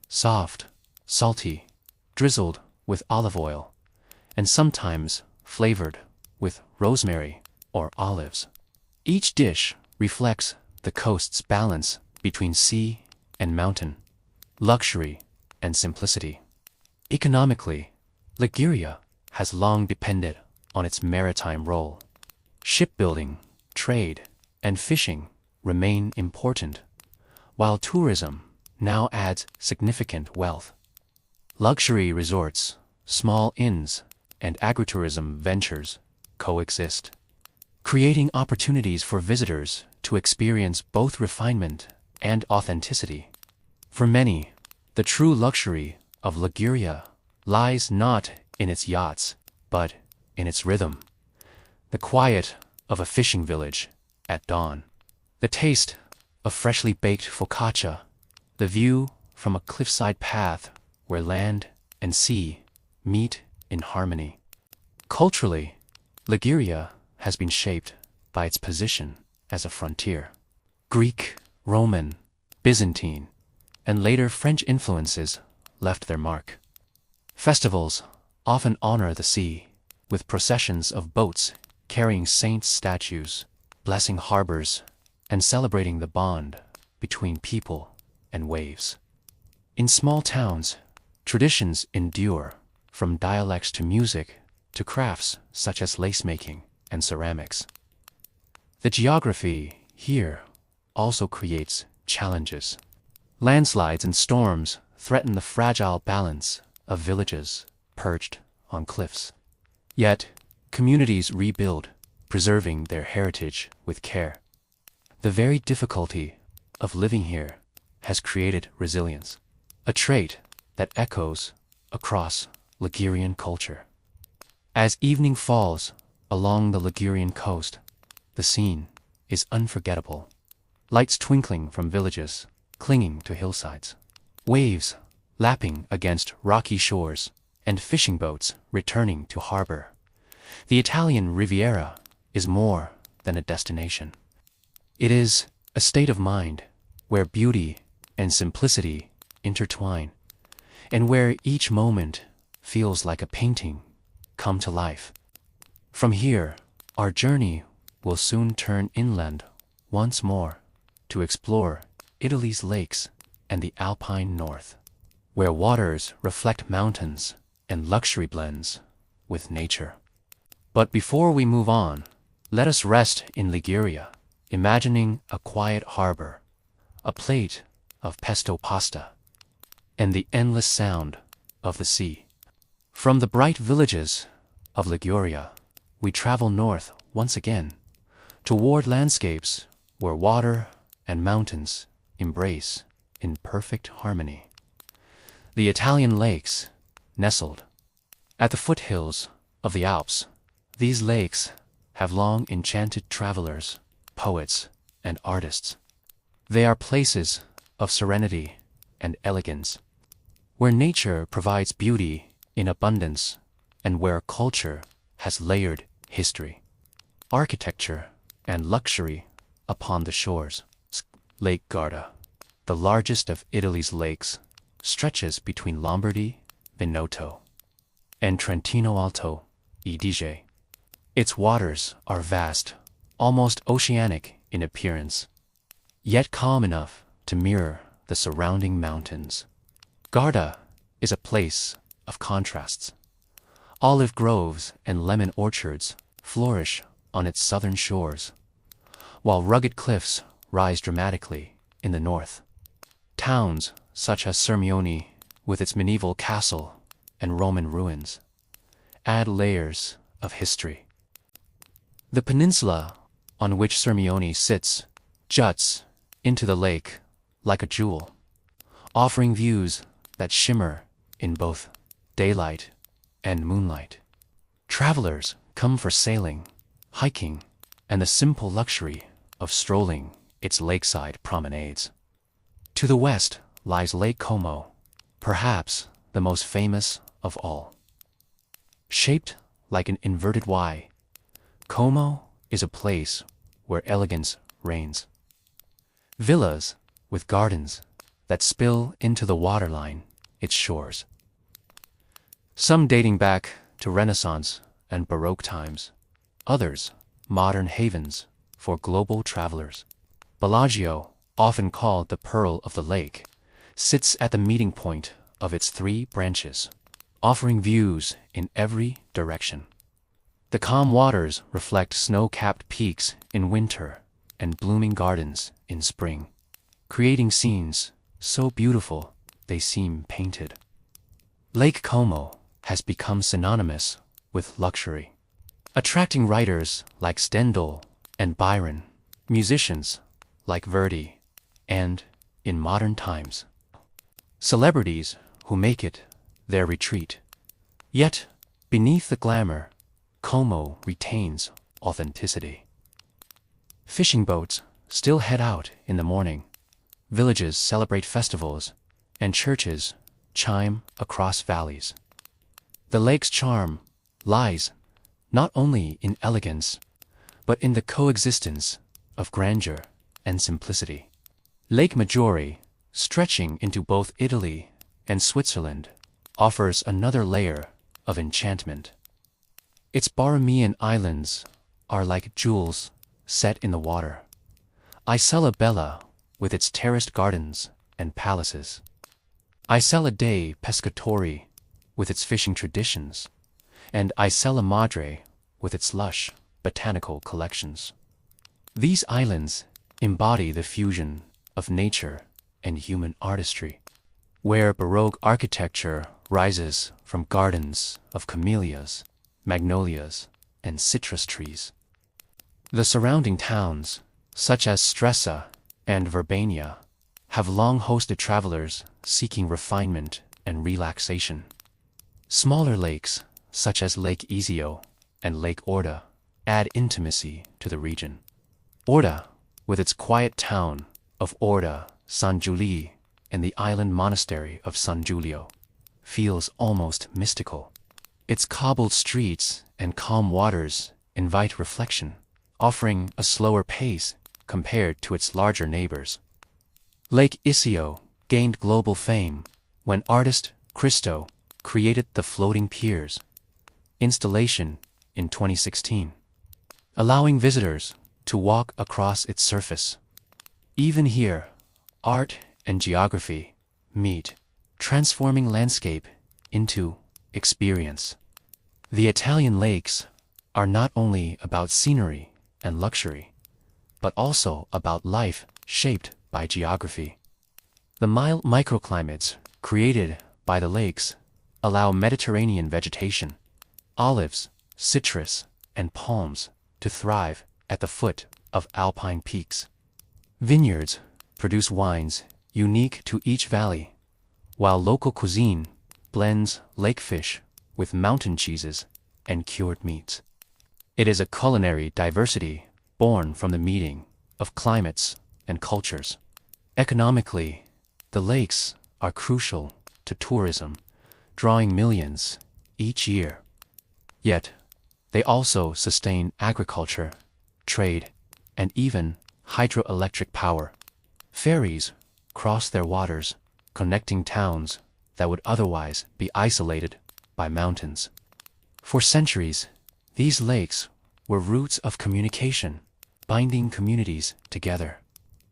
Soft, salty, drizzled with olive oil, and sometimes flavored with rosemary or olives. Each dish reflects the coast's balance between sea and mountain, luxury and simplicity. Economically, Liguria has long depended on its maritime role. Shipbuilding, trade, and fishing remain important, while tourism now adds significant wealth. Luxury resorts, small inns, and agritourism ventures coexist, creating opportunities for visitors to experience both refinement and authenticity. For many, the true luxury of Liguria lies not in its yachts, but in its rhythm. The quiet of a fishing village at dawn, the taste of freshly baked focaccia, the view from a cliffside path where land and sea meet in harmony. Culturally, Liguria has been shaped by its position as a frontier. Greek, Roman, Byzantine, and later French influences left their mark. Festivals often honor the sea, with processions of boats carrying saints' statues, blessing harbors, and celebrating the bond between people and waves. In small towns, traditions endure, from dialects to music to crafts such as lace-making and ceramics. The geography here also creates challenges. Landslides and storms threaten the fragile balance of villages perched on cliffs. Yet, communities rebuild, preserving their heritage with care. The very difficulty of living here has created resilience, a trait that echoes across Ligurian culture. As evening falls along the Ligurian coast, the scene is unforgettable. Lights twinkling from villages, clinging to hillsides, waves lapping against rocky shores, and fishing boats returning to harbor. The Italian Riviera is more than a destination. It is a state of mind where beauty and simplicity intertwine, and where each moment feels like a painting come to life. From here, our journey will soon turn inland once more to explore Italy's lakes and the Alpine north, where waters reflect mountains and luxury blends with nature. But before we move on, let us rest in Liguria, imagining a quiet harbor, a plate of pesto pasta, and the endless sound of the sea. From the bright villages of Liguria, we travel north once again, toward landscapes where water and mountains embrace in perfect harmony. The Italian lakes, nestled at the foothills of the Alps, these lakes have long enchanted travelers, poets, and artists. They are places of serenity and elegance, where nature provides beauty in abundance and where culture has layered history, architecture, and luxury upon the shores. Lake Garda, the largest of Italy's lakes, stretches between Lombardy, Veneto, and Trentino Alto Adige. Its waters are vast, almost oceanic in appearance, yet calm enough to mirror the surrounding mountains. Garda is a place of contrasts. Olive groves and lemon orchards flourish on its southern shores, while rugged cliffs rise dramatically in the north. Towns such as Sirmione, with its medieval castle and Roman ruins, add layers of history. The peninsula on which Sirmione sits juts into the lake like a jewel, offering views that shimmer in both daylight and moonlight. Travelers come for sailing, hiking, and the simple luxury of strolling its lakeside promenades. To the west lies Lake Como, perhaps the most famous of all. Shaped like an inverted Y, Como is a place where elegance reigns. Villas with gardens that spill into the waterline its shores. Some dating back to Renaissance and Baroque times, others modern havens for global travelers. Bellagio, often called the Pearl of the Lake, sits at the meeting point of its three branches, offering views in every direction. The calm waters reflect snow-capped peaks in winter and blooming gardens in spring, creating scenes so beautiful they seem painted. Lake Como has become synonymous with luxury, attracting writers like Stendhal and Byron, musicians like Verdi, and, in modern times, celebrities who make it their retreat. Yet, beneath the glamour, Como retains authenticity. Fishing boats still head out in the morning, villages celebrate festivals, and churches chime across valleys. The lake's charm lies not only in elegance, but in the coexistence of grandeur and simplicity. Lake Maggiore, stretching into both Italy and Switzerland, offers another layer of enchantment. Its Borromean islands are like jewels set in the water. Isella Bella, with its terraced gardens and palaces. Isella dei Pescatori, with its fishing traditions, and Isella Madre, with its lush botanical collections. These islands embody the fusion of nature and human artistry, where Baroque architecture rises from gardens of camellias, magnolias, and citrus trees. The surrounding towns, such as Stresa and Verbania, have long hosted travelers seeking refinement and relaxation. Smaller lakes, such as Lake Iseo and Lake Orda, add intimacy to the region. Orda, with its quiet town of Orda, San Giulio, and the island monastery of San Giulio, feels almost mystical. Its cobbled streets and calm waters invite reflection, offering a slower pace compared to its larger neighbors. Lake Iseo gained global fame when artist Cristo created the floating piers, installation in 2016, allowing visitors to walk across its surface. Even here, art and geography meet, transforming landscape into experience. The Italian lakes are not only about scenery and luxury, but also about life shaped by geography. The mild microclimates created by the lakes allow Mediterranean vegetation, olives, citrus, and palms to thrive at the foot of alpine peaks. Vineyards produce wines unique to each valley, while local cuisine blends lake fish with mountain cheeses and cured meats. It is a culinary diversity born from the meeting of climates and cultures. Economically, the lakes are crucial to tourism, drawing millions each year. Yet, they also sustain agriculture, trade, and even hydroelectric power. Ferries cross their waters, connecting towns that would otherwise be isolated by mountains. For centuries, these lakes were routes of communication, binding communities together.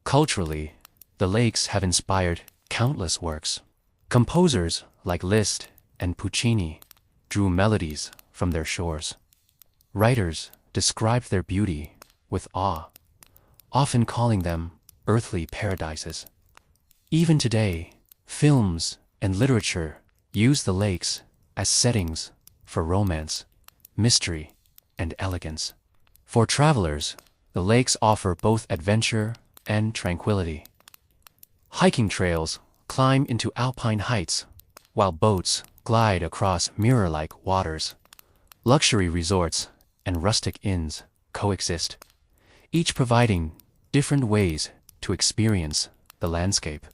Culturally, the lakes have inspired countless works. Composers like Liszt and Puccini drew melodies from their shores. Writers described their beauty with awe, often calling them earthly paradises. Even today, films and literature use the lakes as settings for romance, mystery, and elegance. For travelers, the lakes offer both adventure and tranquility. Hiking trails climb into alpine heights, while boats glide across mirror-like waters. Luxury resorts and rustic inns coexist, each providing different ways to experience the landscape.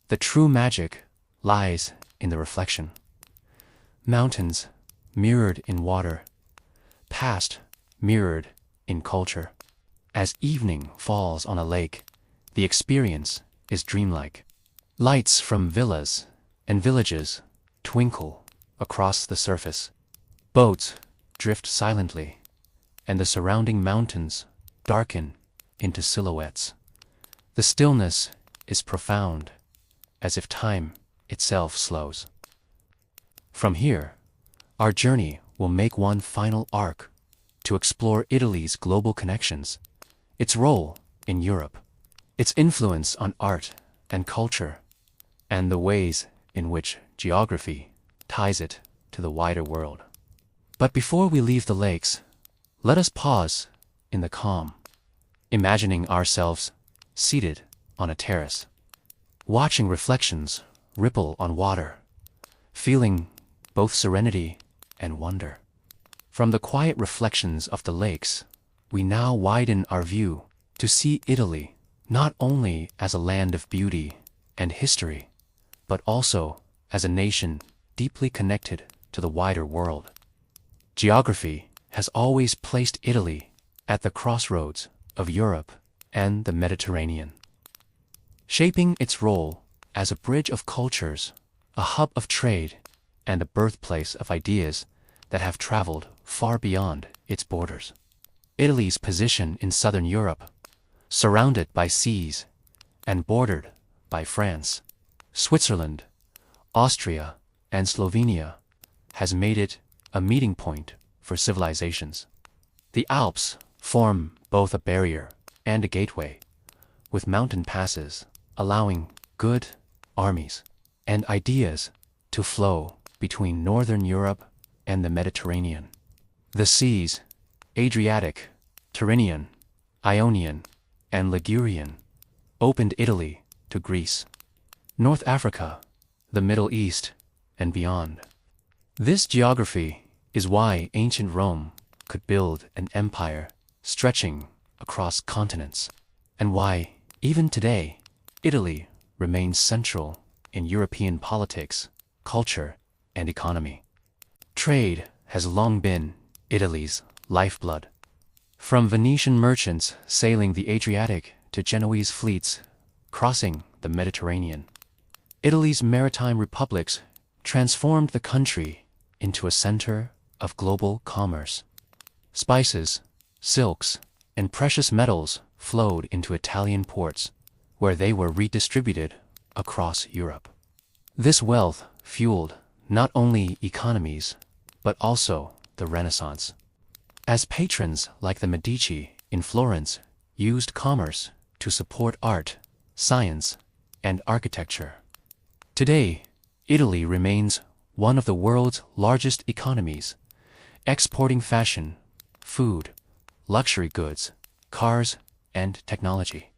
The true magic lies in the reflection. Mountains mirrored in water, past mirrored in culture. As evening falls on a lake, the experience is dreamlike. Lights from villas and villages twinkle across the surface. Boats drift silently, and the surrounding mountains darken into silhouettes. The stillness is profound, as if time itself slows. From here, our journey will make one final arc to explore Italy's global connections, its role in Europe, its influence on art and culture, and the ways in which geography ties it to the wider world. But before we leave the lakes, let us pause in the calm, imagining ourselves seated on a terrace, watching reflections ripple on water, feeling both serenity and wonder. From the quiet reflections of the lakes, we now widen our view to see Italy not only as a land of beauty and history, but also as a nation deeply connected to the wider world. Geography has always placed Italy at the crossroads of Europe and the Mediterranean, shaping its role as a bridge of cultures, a hub of trade, and a birthplace of ideas that have traveled far beyond its borders. Italy's position in southern Europe, surrounded by seas and bordered by France, Switzerland, Austria, and Slovenia, has made it a meeting point for civilizations. The Alps form both a barrier and a gateway, with mountain passes allowing good armies and ideas to flow between northern Europe and the Mediterranean. The seas, Adriatic, Tyrrhenian, Ionian, and Ligurian, opened Italy to Greece, North Africa, the Middle East, and beyond. This geography is why ancient Rome could build an empire stretching across continents, and why, even today, Italy remains central in European politics, culture, and economy. Trade has long been Italy's lifeblood. From Venetian merchants sailing the Adriatic to Genoese fleets crossing the Mediterranean, Italy's maritime republics transformed the country into a center of global commerce. Spices, silks, and precious metals flowed into Italian ports, where they were redistributed across Europe. This wealth fueled not only economies, but also the Renaissance, as patrons like the Medici in Florence used commerce to support art, science, and architecture. Today, Italy remains one of the world's largest economies, exporting fashion, food, luxury goods, cars, and technology.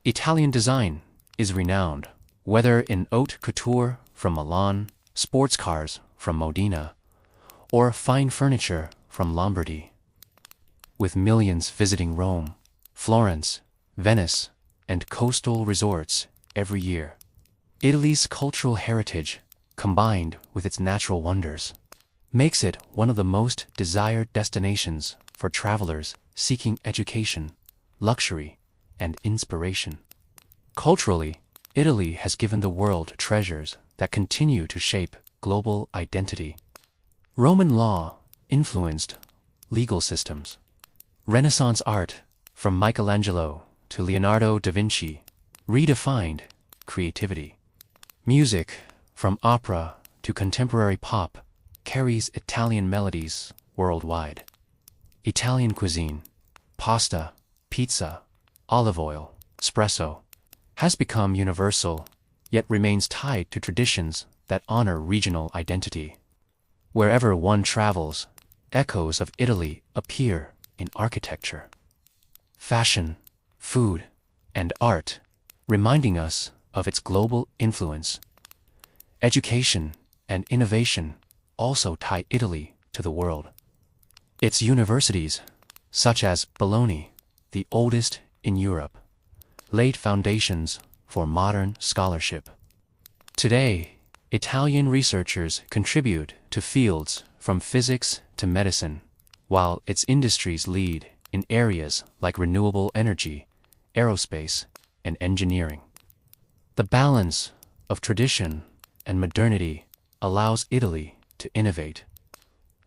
Italian design is renowned, whether in haute couture from Milan, sports cars from Modena, or fine furniture from Lombardy. With millions visiting Rome, Florence, Venice, and coastal resorts every year, Italy's cultural heritage, combined with its natural wonders, makes it one of the most desired destinations for travelers seeking education, luxury, and inspiration. Culturally, Italy has given the world treasures that continue to shape global identity. Roman law influenced legal systems. Renaissance art, from Michelangelo to Leonardo da Vinci, redefined creativity. Music, from opera to contemporary pop, carries Italian melodies worldwide. Italian cuisine, pasta, pizza, olive oil, espresso, has become universal, yet remains tied to traditions that honor regional identity. Wherever one travels, echoes of Italy appear in architecture, fashion, food, and art, reminding us of its global influence. Education and innovation also tie Italy to the world. Its universities, such as Bologna, the oldest in Europe, laid foundations for modern scholarship. Today, Italian researchers contribute to fields from physics to medicine, while its industries lead in areas like renewable energy, aerospace, and engineering. The balance of tradition and modernity allows Italy to innovate,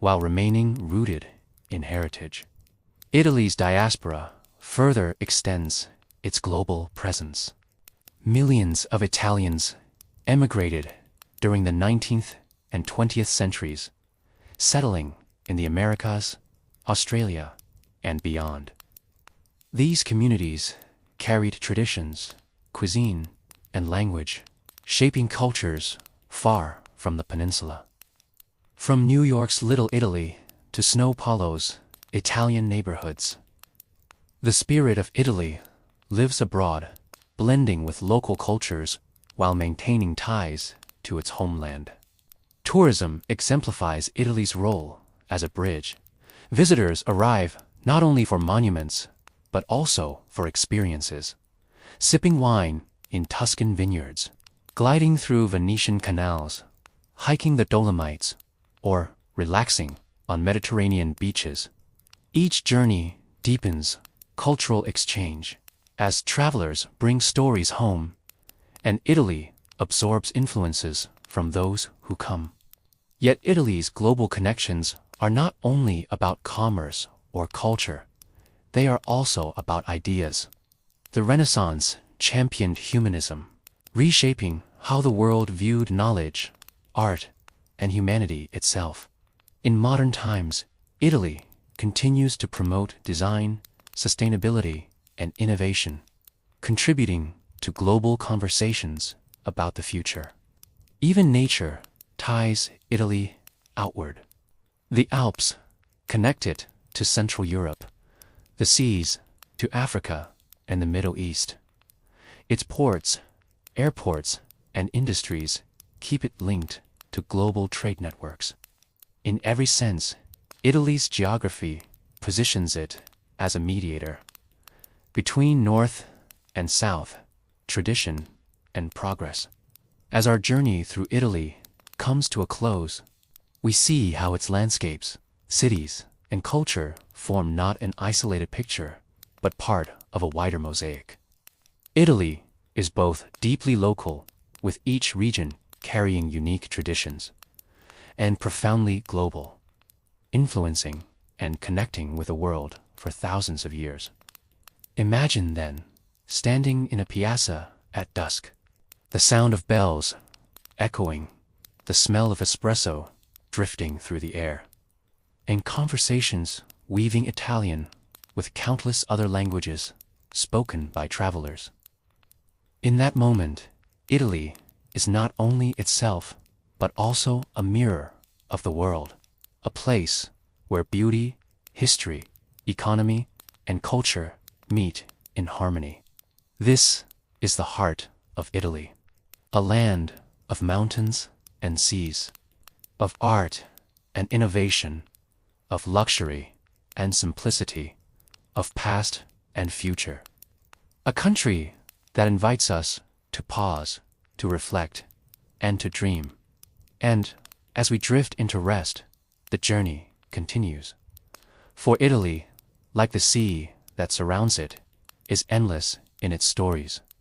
while remaining rooted in heritage. Italy's diaspora further extends its global presence. Millions of Italians emigrated during the 19th and 20th centuries, settling in the Americas, Australia, and beyond. These communities carried traditions, cuisine, and language, shaping cultures far from the peninsula. From New York's Little Italy to São Paulo's Italian neighborhoods, the spirit of Italy lives abroad, blending with local cultures while maintaining ties to its homeland. Tourism exemplifies Italy's role as a bridge. Visitors arrive not only for monuments, but also for experiences. Sipping wine in Tuscan vineyards, gliding through Venetian canals, hiking the Dolomites, or relaxing on Mediterranean beaches. Each journey deepens cultural exchange as travelers bring stories home, and Italy absorbs influences from those who come. Yet Italy's global connections are not only about commerce or culture, they are also about ideas. The Renaissance championed humanism, reshaping how the world viewed knowledge, art, and humanity itself. In modern times, Italy continues to promote design, sustainability, and innovation, contributing to global conversations about the future. Even nature ties Italy outward. The Alps connect it to Central Europe, the seas to Africa and the Middle East. Its ports, airports, and industries keep it linked to global trade networks. In every sense, Italy's geography positions it as a mediator between North and South, tradition and progress. As our journey through Italy comes to a close, we see how its landscapes, cities, and culture form not an isolated picture, but part of a wider mosaic. Italy is both deeply local, with each region carrying unique traditions, and profoundly global, influencing and connecting with the world for thousands of years. Imagine, then, standing in a piazza at dusk, the sound of bells echoing, the smell of espresso drifting through the air, and conversations weaving Italian with countless other languages spoken by travelers. In that moment, Italy is not only itself, but also a mirror of the world, a place where beauty, history, economy, and culture meet in harmony. This is the heart of Italy, a land of mountains and seas, of art and innovation, of luxury and simplicity, of past and future. A country that invites us to pause, to reflect, and to dream. And as we drift into rest, the journey continues. For Italy, like the sea that surrounds it, is endless in its stories.